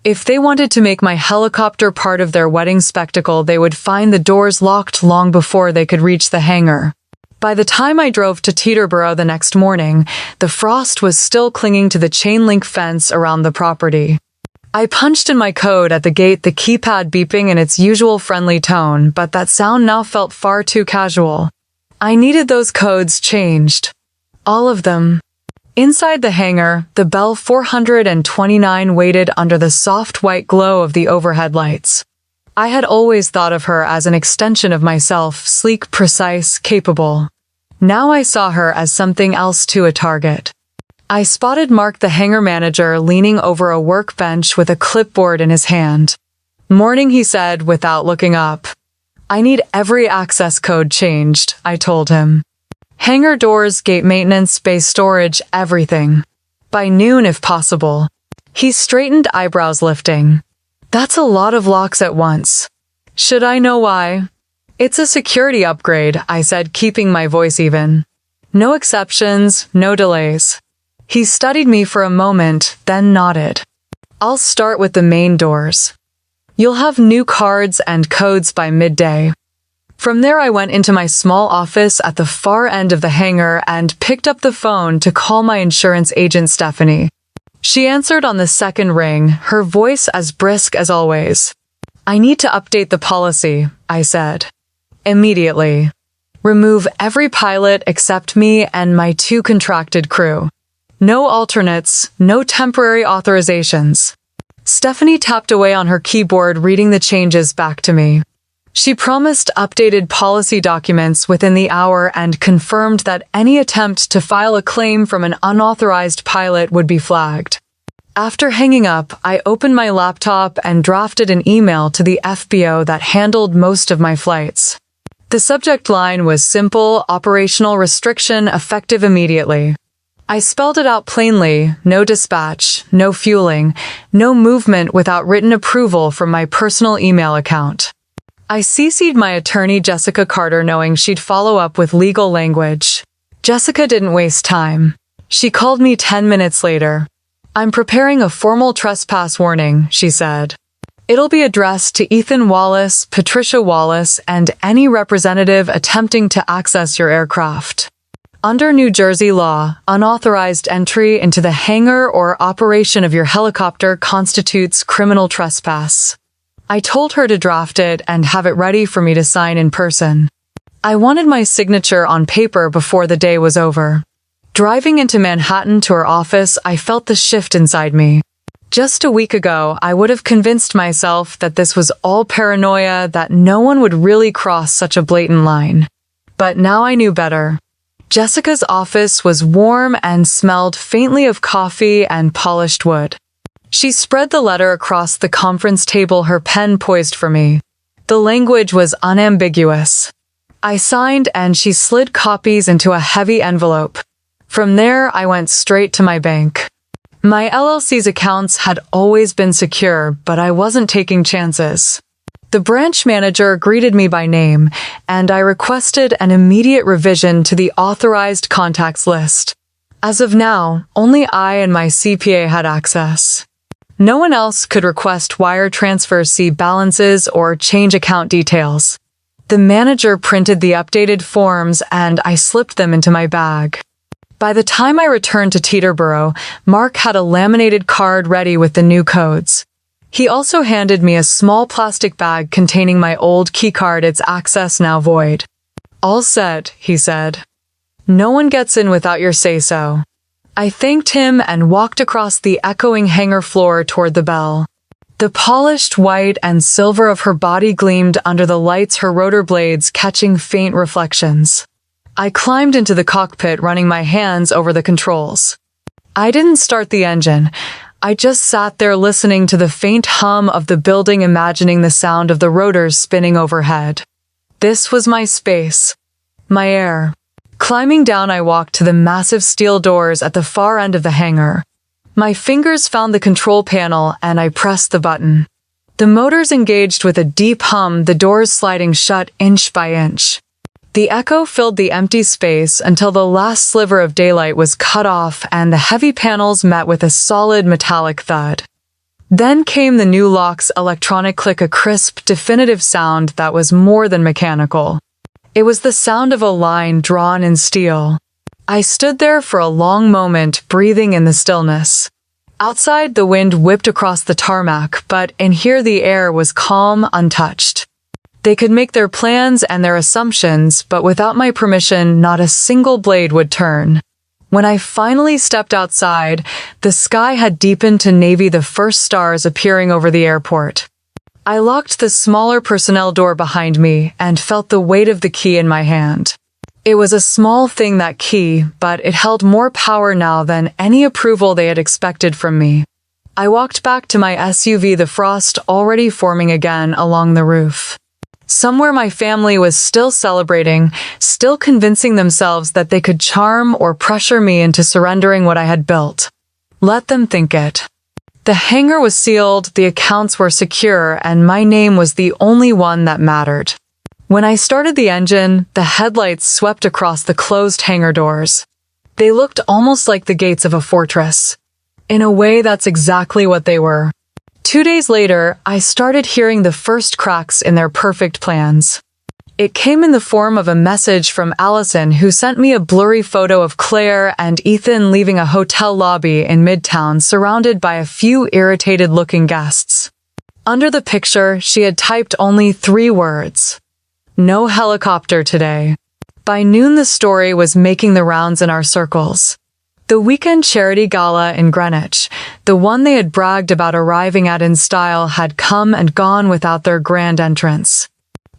If they wanted to make my helicopter part of their wedding spectacle, they would find the doors locked long before they could reach the hangar. By the time I drove to Teterboro the next morning, the frost was still clinging to the chain-link fence around the property. I punched in my code at the gate, the keypad beeping in its usual friendly tone, but that sound now felt far too casual. I needed those codes changed. All of them. Inside the hangar, the Bell 429 waited under the soft white glow of the overhead lights. I had always thought of her as an extension of myself, sleek, precise, capable. Now I saw her as something else too, a target. I spotted Mark, the hangar manager, leaning over a workbench with a clipboard in his hand. "Morning," he said without looking up. "I need every access code changed," I told him. "Hangar doors, gate maintenance, base storage, everything. By noon if possible." He straightened, eyebrows lifting. "That's a lot of locks at once. Should I know why?" "It's a security upgrade," I said, keeping my voice even. "No exceptions, no delays." He studied me for a moment, then nodded. "I'll start with the main doors. You'll have new cards and codes by midday." From there, I went into my small office at the far end of the hangar and picked up the phone to call my insurance agent, Stephanie. She answered on the second ring, her voice as brisk as always. "I need to update the policy," I said. "Immediately. Remove every pilot except me and my 2 contracted crew. No alternates, no temporary authorizations." Stephanie tapped away on her keyboard, reading the changes back to me. She promised updated policy documents within the hour and confirmed that any attempt to file a claim from an unauthorized pilot would be flagged. After hanging up, I opened my laptop and drafted an email to the FBO that handled most of my flights. The subject line was simple: operational restriction, effective immediately. I spelled it out plainly: no dispatch, no fueling, no movement without written approval from my personal email account. I CC'd my attorney, Jessica Carter, knowing she'd follow up with legal language. Jessica didn't waste time. She called me 10 minutes later. "I'm preparing a formal trespass warning," she said. "It'll be addressed to Ethan Wallace, Patricia Wallace, and any representative attempting to access your aircraft. Under New Jersey law, unauthorized entry into the hangar or operation of your helicopter constitutes criminal trespass." I told her to draft it and have it ready for me to sign in person. I wanted my signature on paper before the day was over. Driving into Manhattan to her office, I felt the shift inside me. Just a week ago, I would have convinced myself that this was all paranoia, that no one would really cross such a blatant line. But now I knew better. Jessica's office was warm and smelled faintly of coffee and polished wood. She spread the letter across the conference table, her pen poised for me. The language was unambiguous. I signed and she slid copies into a heavy envelope. From there, I went straight to my bank. My LLC's accounts had always been secure, but I wasn't taking chances. The branch manager greeted me by name, and I requested an immediate revision to the authorized contacts list. As of now, only I and my CPA had access. No one else could request wire transfers, see balances, or change account details. The manager printed the updated forms and I slipped them into my bag. By the time I returned to Teterboro, Mark had a laminated card ready with the new codes. He also handed me a small plastic bag containing my old keycard, its access now void. All set, he said. No one gets in without your say-so. I thanked him and walked across the echoing hangar floor toward the bell. The polished white and silver of her body gleamed under the lights, her rotor blades catching faint reflections. I climbed into the cockpit, running my hands over the controls. I didn't start the engine. I just sat there listening to the faint hum of the building, imagining the sound of the rotors spinning overhead. This was my space. My air. Climbing down, I walked to the massive steel doors at the far end of the hangar. My fingers found the control panel and I pressed the button. The motors engaged with a deep hum, the doors sliding shut inch by inch. The echo filled the empty space until the last sliver of daylight was cut off and the heavy panels met with a solid metallic thud. Then came the new lock's electronic click, a crisp, definitive sound that was more than mechanical. It was the sound of a line drawn in steel. I stood there for a long moment, breathing in the stillness. Outside, the wind whipped across the tarmac, but in here the air was calm, untouched. They could make their plans and their assumptions, but without my permission, not a single blade would turn. When I finally stepped outside, the sky had deepened to navy, the first stars appearing over the airport. I locked the smaller personnel door behind me and felt the weight of the key in my hand. It was a small thing, that key, but it held more power now than any approval they had expected from me. I walked back to my SUV, the frost already forming again along the roof. Somewhere my family was still celebrating, still convincing themselves that they could charm or pressure me into surrendering what I had built. Let them think it. The hangar was sealed, the accounts were secure, and my name was the only one that mattered. When I started the engine, the headlights swept across the closed hangar doors. They looked almost like the gates of a fortress. In a way, that's exactly what they were. 2 days later, I started hearing the first cracks in their perfect plans. It came in the form of a message from Allison, who sent me a blurry photo of Claire and Ethan leaving a hotel lobby in Midtown, surrounded by a few irritated-looking guests. Under the picture, she had typed only 3 words. No helicopter today. By noon, the story was making the rounds in our circles. The weekend charity gala in Greenwich, the one they had bragged about arriving at in style, had come and gone without their grand entrance.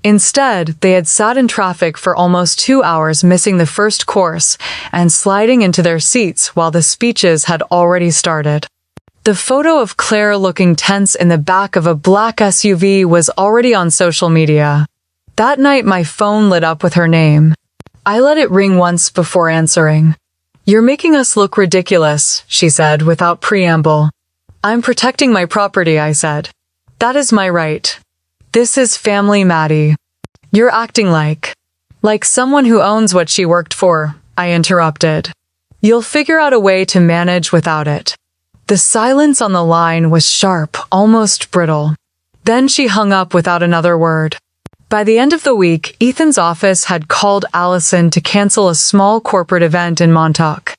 Instead, they had sat in traffic for almost 2 hours, missing the first course and sliding into their seats while the speeches had already started. The photo of Claire looking tense in the back of a black SUV was already on social media. That night, my phone lit up with her name. I let it ring once before answering. "You're making us look ridiculous," she said without preamble. "I'm protecting my property," I said. "That is my right. This is family, Maddie." "You're acting like someone who owns what she worked for," I interrupted. "You'll figure out a way to manage without it." The silence on the line was sharp, almost brittle. Then she hung up without another word. By the end of the week, Ethan's office had called Allison to cancel a small corporate event in Montauk.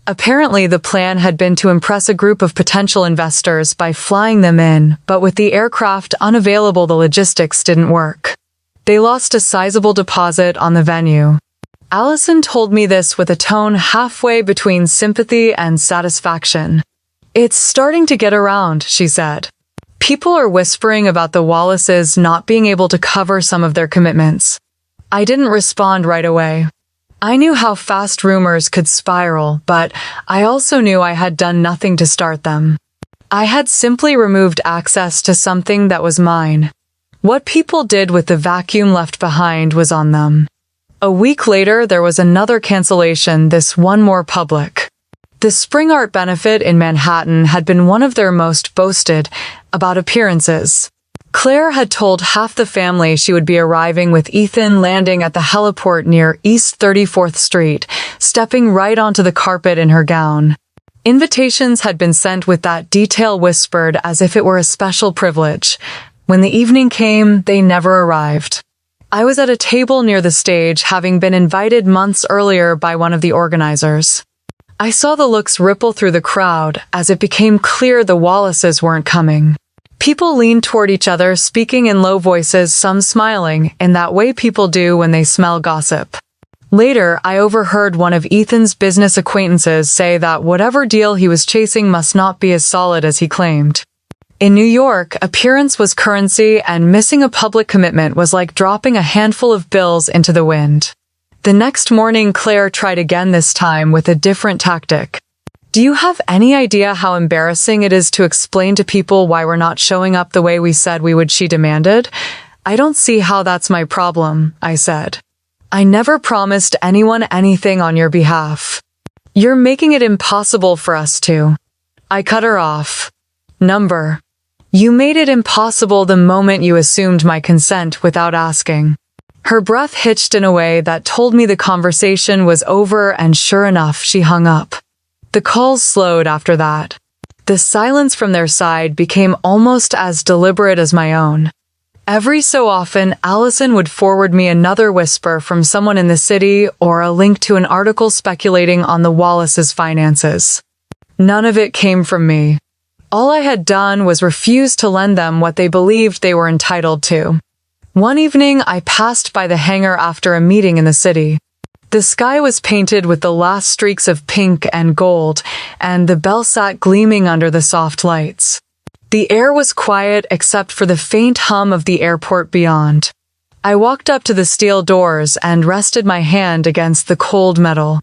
Apparently, the plan had been to impress a group of potential investors by flying them in, but with the aircraft unavailable, the logistics didn't work. They lost a sizable deposit on the venue. Allison told me this with a tone halfway between sympathy and satisfaction. "It's starting to get around," she said. "People are whispering about the Wallaces not being able to cover some of their commitments." I didn't respond right away. I knew how fast rumors could spiral, but I also knew I had done nothing to start them. I had simply removed access to something that was mine. What people did with the vacuum left behind was on them. A week later, there was another cancellation, this one more public. The Spring Art Benefit in Manhattan had been one of their most boasted about appearances. Claire had told half the family she would be arriving with Ethan landing at the heliport near East 34th Street, stepping right onto the carpet in her gown. Invitations had been sent with that detail whispered as if it were a special privilege. When the evening came, they never arrived. I was at a table near the stage, having been invited months earlier by one of the organizers. I saw the looks ripple through the crowd as it became clear the Wallaces weren't coming. People leaned toward each other, speaking in low voices, some smiling, in that way people do when they smell gossip. Later, I overheard one of Ethan's business acquaintances say that whatever deal he was chasing must not be as solid as he claimed. In New York, appearance was currency, and missing a public commitment was like dropping a handful of bills into the wind. The next morning, Claire tried again, this time with a different tactic. Do you have any idea how embarrassing it is to explain to people why we're not showing up the way we said we would, she demanded. I don't see how that's my problem, I said. I never promised anyone anything on your behalf. You're making it impossible for us to. I cut her off. Number. You made it impossible the moment you assumed my consent without asking. Her breath hitched in a way that told me the conversation was over, and sure enough, she hung up. The calls slowed after that. The silence from their side became almost as deliberate as my own. Every so often, Allison would forward me another whisper from someone in the city or a link to an article speculating on the Wallaces' finances. None of it came from me. All I had done was refuse to lend them what they believed they were entitled to. One evening, I passed by the hangar after a meeting in the city. The sky was painted with the last streaks of pink and gold, and the bell sat gleaming under the soft lights. The air was quiet except for the faint hum of the airport beyond. I walked up to the steel doors and rested my hand against the cold metal.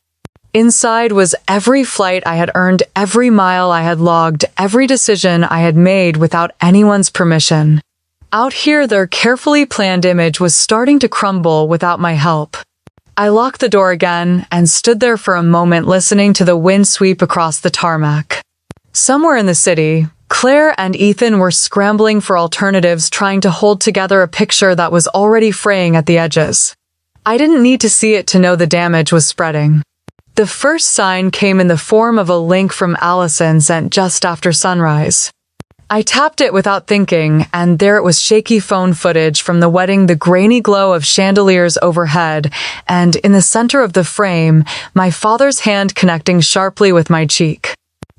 Inside was every flight I had earned, every mile I had logged, every decision I had made without anyone's permission. Out here, their carefully planned image was starting to crumble without my help. I locked the door again and stood there for a moment, listening to the wind sweep across the tarmac. Somewhere in the city, Claire and Ethan were scrambling for alternatives, trying to hold together a picture that was already fraying at the edges. I didn't need to see it to know the damage was spreading. The first sign came in the form of a link from Allison sent just after sunrise. I tapped it without thinking, and there it was, shaky phone footage from the wedding, the grainy glow of chandeliers overhead, and in the center of the frame, my father's hand connecting sharply with my cheek.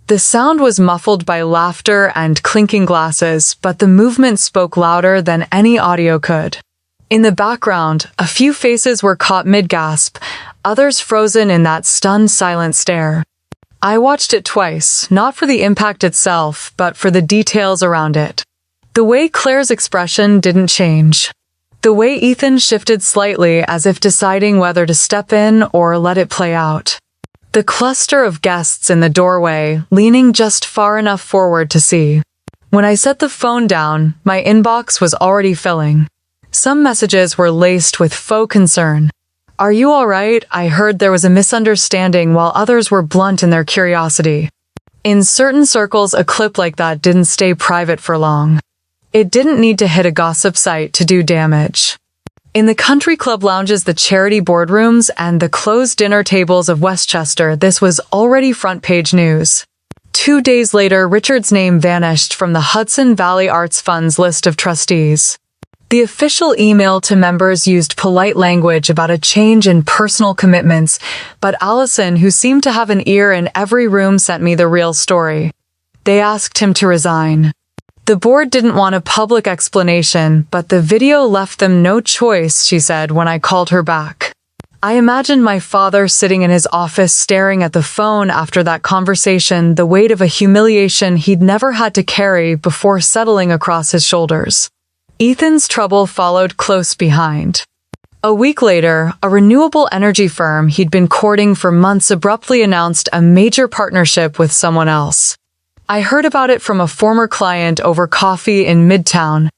The sound was muffled by laughter and clinking glasses, but the movement spoke louder than any audio could. In the background, a few faces were caught mid-gasp, others frozen in that stunned, silent stare. I watched it twice, not for the impact itself, but for the details around it. The way Claire's expression didn't change. The way Ethan shifted slightly, as if deciding whether to step in or let it play out. The cluster of guests in the doorway, leaning just far enough forward to see. When I set the phone down, my inbox was already filling. Some messages were laced with faux concern. Are you all right? I heard there was a misunderstanding, while others were blunt in their curiosity. In certain circles, a clip like that didn't stay private for long. It didn't need to hit a gossip site to do damage. In the country club lounges, the charity boardrooms, and the closed dinner tables of Westchester, this was already front-page news. 2 days later, Richard's name vanished from the Hudson Valley Arts Fund's list of trustees. The official email to members used polite language about a change in personal commitments, but Allison, who seemed to have an ear in every room, sent me the real story. They asked him to resign. The board didn't want a public explanation, but the video left them no choice, she said when I called her back. I imagined my father sitting in his office staring at the phone after that conversation, the weight of a humiliation he'd never had to carry before settling across his shoulders. Ethan's trouble followed close behind. A week later, a renewable energy firm he'd been courting for months abruptly announced a major partnership with someone else. I heard about it from a former client over coffee in Midtown.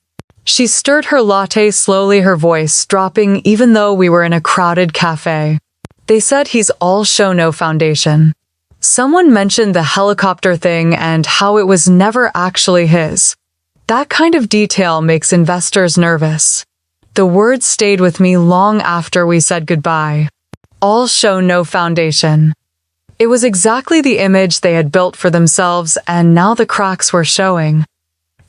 She stirred her latte slowly, her voice dropping even though we were in a crowded cafe. They said he's all show no foundation. Someone mentioned the helicopter thing and how it was never actually his. That kind of detail makes investors nervous. The words stayed with me long after we said goodbye. All show no foundation. It was exactly the image they had built for themselves, and now the cracks were showing.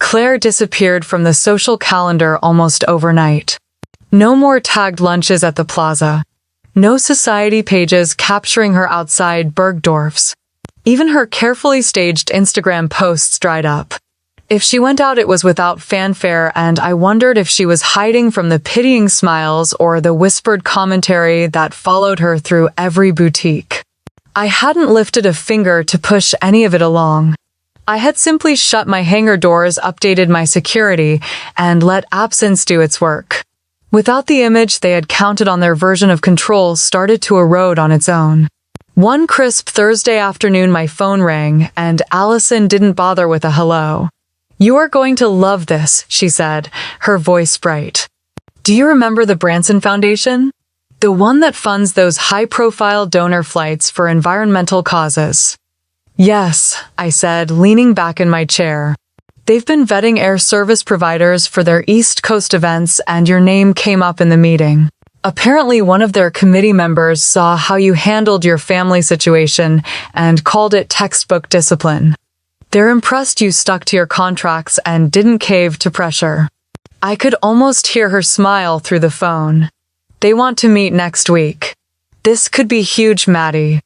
Claire disappeared from the social calendar almost overnight. No more tagged lunches at the plaza. No society pages capturing her outside Bergdorf's. Even her carefully staged Instagram posts dried up. If she went out, it was without fanfare, and I wondered if she was hiding from the pitying smiles or the whispered commentary that followed her through every boutique. I hadn't lifted a finger to push any of it along. I had simply shut my hangar doors, updated my security, and let absence do its work. Without the image they had counted on, their version of control started to erode on its own. One crisp Thursday afternoon my phone rang, and Allison didn't bother with a hello. "You are going to love this," she said, her voice bright. "Do you remember the Branson Foundation? The one that funds those high-profile donor flights for environmental causes." "Yes," I said, leaning back in my chair. "They've been vetting air service providers for their East Coast events, and your name came up in the meeting. Apparently one of their committee members saw how you handled your family situation and called it textbook discipline. They're impressed you stuck to your contracts and didn't cave to pressure." I could almost hear her smile through the phone. "They want to meet next week. This could be huge, Maddie."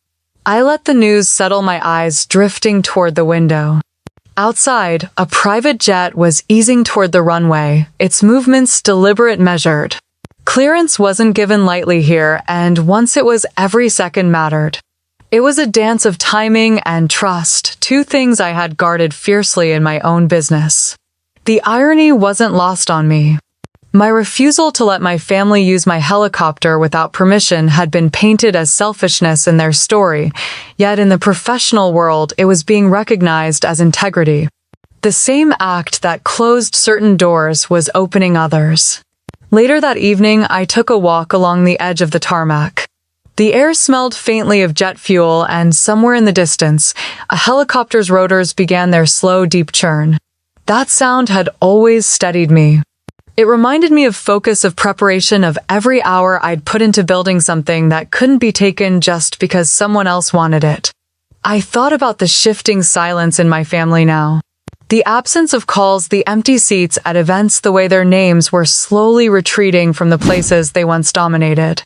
I let the news settle, my eyes drifting toward the window. Outside, a private jet was easing toward the runway, its movements deliberate, measured. Clearance wasn't given lightly here, and once it was, every second mattered. It was a dance of timing and trust, two things I had guarded fiercely in my own business. The irony wasn't lost on me. My refusal to let my family use my helicopter without permission had been painted as selfishness in their story, yet in the professional world it was being recognized as integrity. The same act that closed certain doors was opening others. Later that evening, I took a walk along the edge of the tarmac. The air smelled faintly of jet fuel, and somewhere in the distance, a helicopter's rotors began their slow, deep churn. That sound had always steadied me. It reminded me of focus, of preparation, of every hour I'd put into building something that couldn't be taken just because someone else wanted it. I thought about the shifting silence in my family now. The absence of calls, the empty seats at events, the way their names were slowly retreating from the places they once dominated.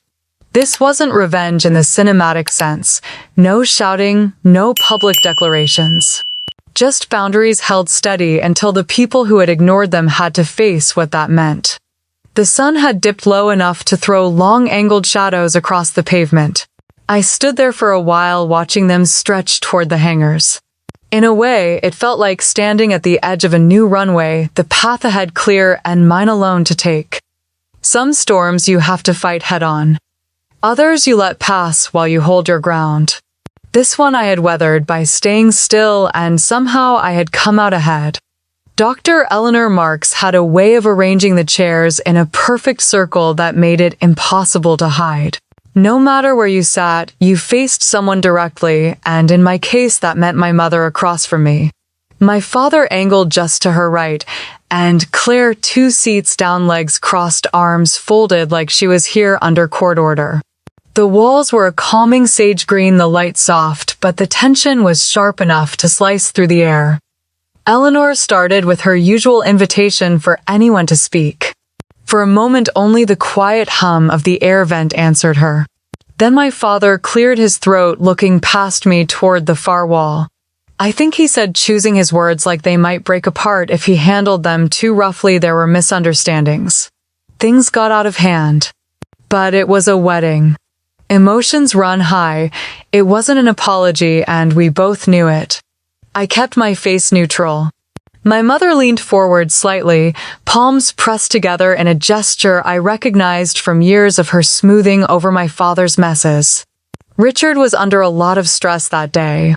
This wasn't revenge in the cinematic sense. No shouting, no public declarations. Just boundaries held steady until the people who had ignored them had to face what that meant. The sun had dipped low enough to throw long-angled shadows across the pavement. I stood there for a while, watching them stretch toward the hangars. In a way, it felt like standing at the edge of a new runway, the path ahead clear and mine alone to take. Some storms you have to fight head-on. Others you let pass while you hold your ground. This one I had weathered by staying still, and somehow I had come out ahead. Dr. Eleanor Marks had a way of arranging the chairs in a perfect circle that made it impossible to hide. No matter where you sat, you faced someone directly, and in my case that meant my mother across from me. My father angled just to her right, and Claire 2 seats down, legs crossed, arms folded like she was here under court order. The walls were a calming sage green, the light soft, but the tension was sharp enough to slice through the air. Eleanor started with her usual invitation for anyone to speak. For a moment only the quiet hum of the air vent answered her. Then my father cleared his throat, looking past me toward the far wall. I think he said, choosing his words like they might break apart if he handled them too roughly. There were misunderstandings. Things got out of hand. But it was a wedding. Emotions run high. It wasn't an apology, and we both knew it. I kept my face neutral. My mother leaned forward slightly, palms pressed together in a gesture I recognized from years of her smoothing over my father's messes. Richard was under a lot of stress that day.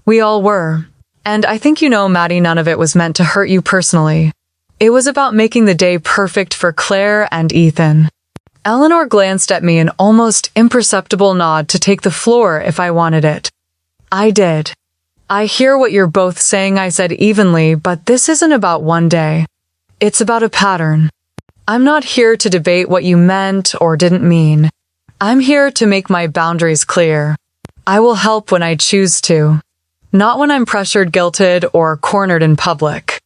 We all were. And I think you know, Maddie, none of it was meant to hurt you personally. It was about making the day perfect for Claire and Ethan. Eleanor glanced at me an almost imperceptible nod to take the floor if I wanted it. I did. I hear what you're both saying, I said evenly, but this isn't about one day. It's about a pattern. I'm not here to debate what you meant or didn't mean. I'm here to make my boundaries clear. I will help when I choose to. Not when I'm pressured, guilted, or cornered in public.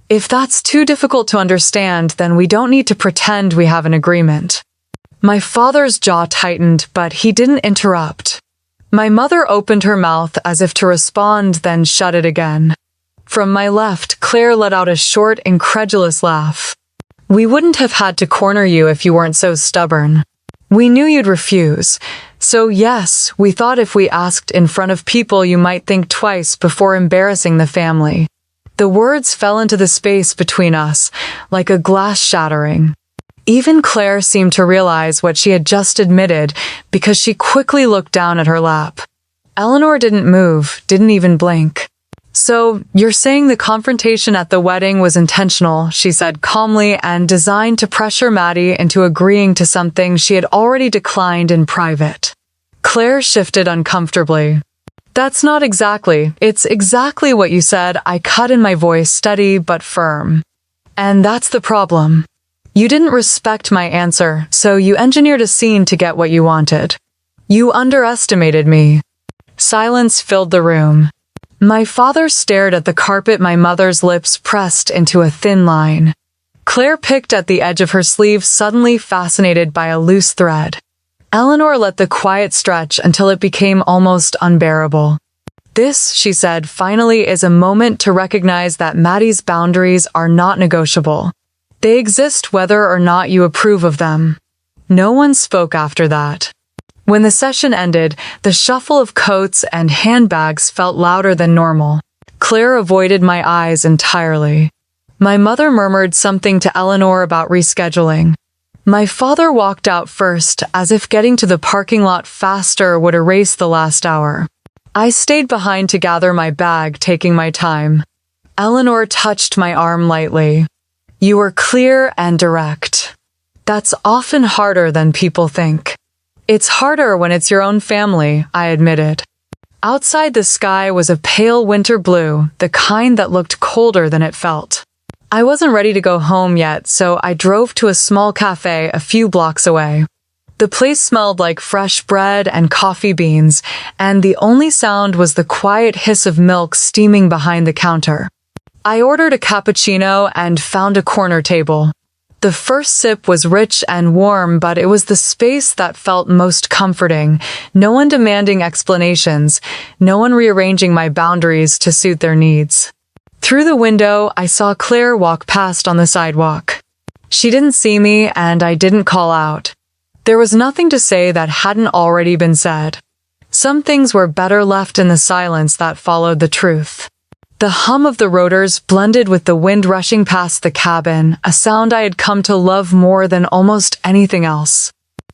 If that's too difficult to understand, then we don't need to pretend we have an agreement. My father's jaw tightened, but he didn't interrupt. My mother opened her mouth as if to respond, then shut it again. From my left, Claire let out a short, incredulous laugh. We wouldn't have had to corner you if you weren't so stubborn. We knew you'd refuse. So yes, we thought if we asked in front of people you might think twice before embarrassing the family. The words fell into the space between us, like a glass shattering. Even Claire seemed to realize what she had just admitted because she quickly looked down at her lap. Eleanor didn't move, didn't even blink. So, you're saying the confrontation at the wedding was intentional, she said calmly, and designed to pressure Maddie into agreeing to something she had already declined in private. Claire shifted uncomfortably. That's not exactly. It's exactly what you said, I cut in, my voice steady but firm. And that's the problem. You didn't respect my answer, so you engineered a scene to get what you wanted. You underestimated me. Silence filled the room. My father stared at the carpet, my mother's lips pressed into a thin line. Claire picked at the edge of her sleeve, suddenly fascinated by a loose thread. Eleanor let the quiet stretch until it became almost unbearable. This, she said, finally is a moment to recognize that Maddie's boundaries are not negotiable. They exist whether or not you approve of them. No one spoke after that. When the session ended, the shuffle of coats and handbags felt louder than normal. Claire avoided my eyes entirely. My mother murmured something to Eleanor about rescheduling. My father walked out first, as if getting to the parking lot faster would erase the last hour. I stayed behind to gather my bag, taking my time. Eleanor touched my arm lightly. You were clear and direct. That's often harder than people think. It's harder when it's your own family, I admitted. Outside, the sky was a pale winter blue, the kind that looked colder than it felt. I wasn't ready to go home yet, so I drove to a small cafe a few blocks away. The place smelled like fresh bread and coffee beans, and the only sound was the quiet hiss of milk steaming behind the counter. I ordered a cappuccino and found a corner table. The first sip was rich and warm, but it was the space that felt most comforting. No one demanding explanations, no one rearranging my boundaries to suit their needs. Through the window, I saw Claire walk past on the sidewalk. She didn't see me, and I didn't call out. There was nothing to say that hadn't already been said. Some things were better left in the silence that followed the truth. The hum of the rotors blended with the wind rushing past the cabin, a sound I had come to love more than almost anything else.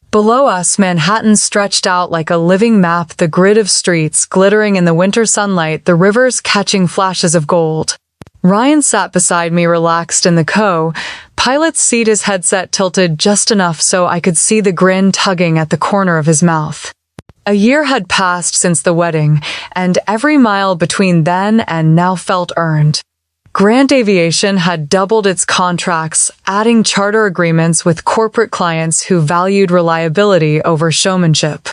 Below us, Manhattan stretched out like a living map, the grid of streets glittering in the winter sunlight, the rivers catching flashes of gold. Ryan sat beside me, relaxed in the co-pilot's seat, his headset tilted just enough so I could see the grin tugging at the corner of his mouth. A year had passed since the wedding, and every mile between then and now felt earned. Grant Aviation had doubled its contracts, adding charter agreements with corporate clients who valued reliability over showmanship.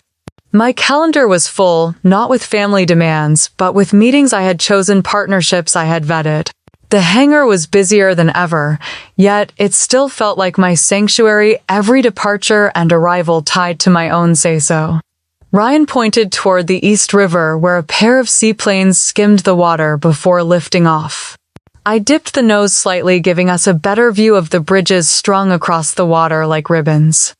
My calendar was full, not with family demands, but with meetings I had chosen, partnerships I had vetted. The hangar was busier than ever, yet it still felt like my sanctuary, every departure and arrival tied to my own say-so. Ryan pointed toward the East River, where a pair of seaplanes skimmed the water before lifting off. I dipped the nose slightly, giving us a better view of the bridges strung across the water like ribbons.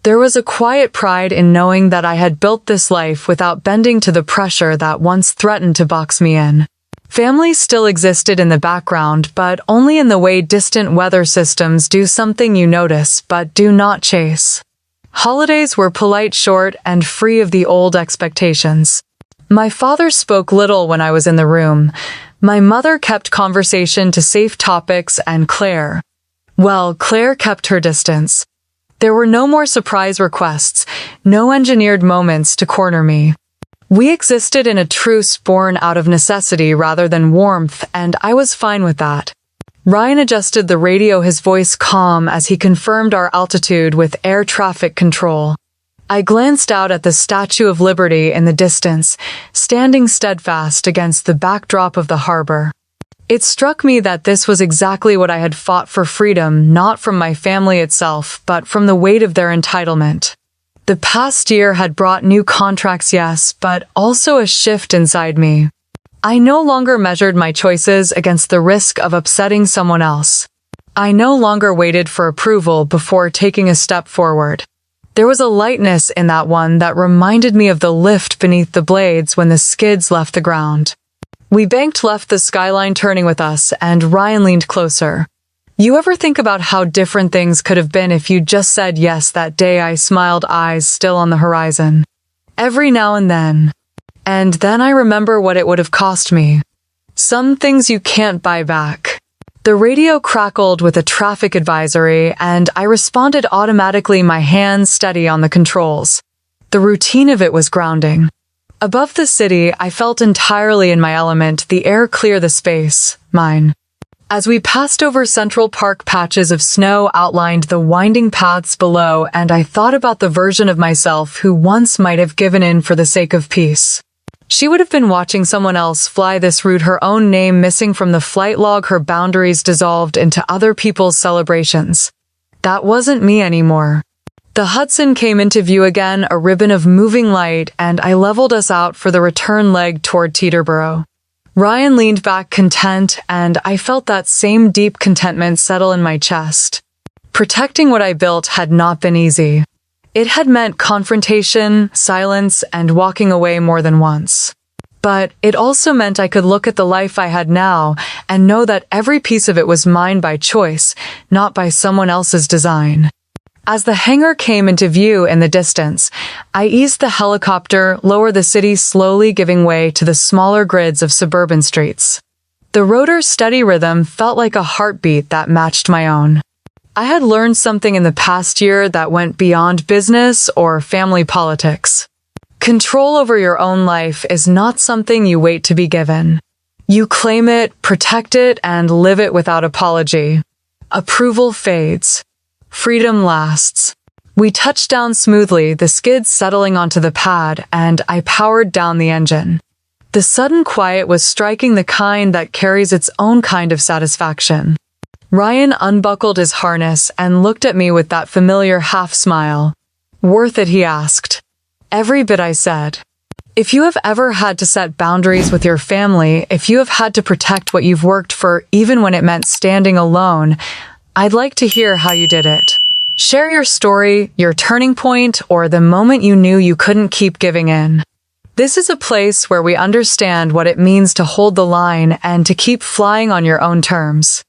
There was a quiet pride in knowing that I had built this life without bending to the pressure that once threatened to box me in. Family still existed in the background, but only in the way distant weather systems do, something you notice but do not chase. Holidays were polite, short, and free of the old expectations. My father spoke little when I was in the room. My mother kept conversation to safe topics, and Claire, Well, Claire kept her distance. There were no more surprise requests, no engineered moments to corner me. We existed in a truce born out of necessity rather than warmth, and I was fine with that. Ryan adjusted the radio, his voice calm as he confirmed our altitude with air traffic control. I glanced out at the Statue of Liberty in the distance, standing steadfast against the backdrop of the harbor. It struck me that this was exactly what I had fought for: freedom, not from my family itself, but from the weight of their entitlement. The past year had brought new contracts, yes, but also a shift inside me. I no longer measured my choices against the risk of upsetting someone else. I no longer waited for approval before taking a step forward. There was a lightness in that one that reminded me of the lift beneath the blades when the skids left the ground. We banked left the skyline turning with us, and Ryan leaned closer. You ever think about how different things could have been if you just said yes that day? I smiled, eyes still on the horizon. Every now and then. And then I remember what it would have cost me. Some things you can't buy back. The radio crackled with a traffic advisory, and I responded automatically, my hands steady on the controls. The routine of it was grounding. Above the city, I felt entirely in my element, the air clear, the space, mine. As we passed over Central Park, patches of snow outlined the winding paths below, and I thought about the version of myself who once might have given in for the sake of peace. She would have been watching someone else fly this route, her own name missing from the flight log, her boundaries dissolved into other people's celebrations. That wasn't me anymore. The Hudson came into view again, a ribbon of moving light, and I leveled us out for the return leg toward Teterboro. Ryan leaned back content, and I felt that same deep contentment settle in my chest. Protecting what I built had not been easy. It had meant confrontation, silence, and walking away more than once. But it also meant I could look at the life I had now and know that every piece of it was mine by choice, not by someone else's design. As the hangar came into view in the distance, I eased the helicopter, lower the city, slowly giving way to the smaller grids of suburban streets. The rotor's steady rhythm felt like a heartbeat that matched my own. I had learned something in the past year that went beyond business or family politics. Control over your own life is not something you wait to be given. You claim it, protect it, and live it without apology. Approval fades. Freedom lasts. We touched down smoothly, the skids settling onto the pad, and I powered down the engine. The sudden quiet was striking, the kind that carries its own kind of satisfaction. Ryan unbuckled his harness and looked at me with that familiar half-smile. Worth it, he asked. Every bit, I said. If you have ever had to set boundaries with your family, if you have had to protect what you've worked for, even when it meant standing alone, I'd like to hear how you did it. Share your story, your turning point, or the moment you knew you couldn't keep giving in. This is a place where we understand what it means to hold the line and to keep flying on your own terms.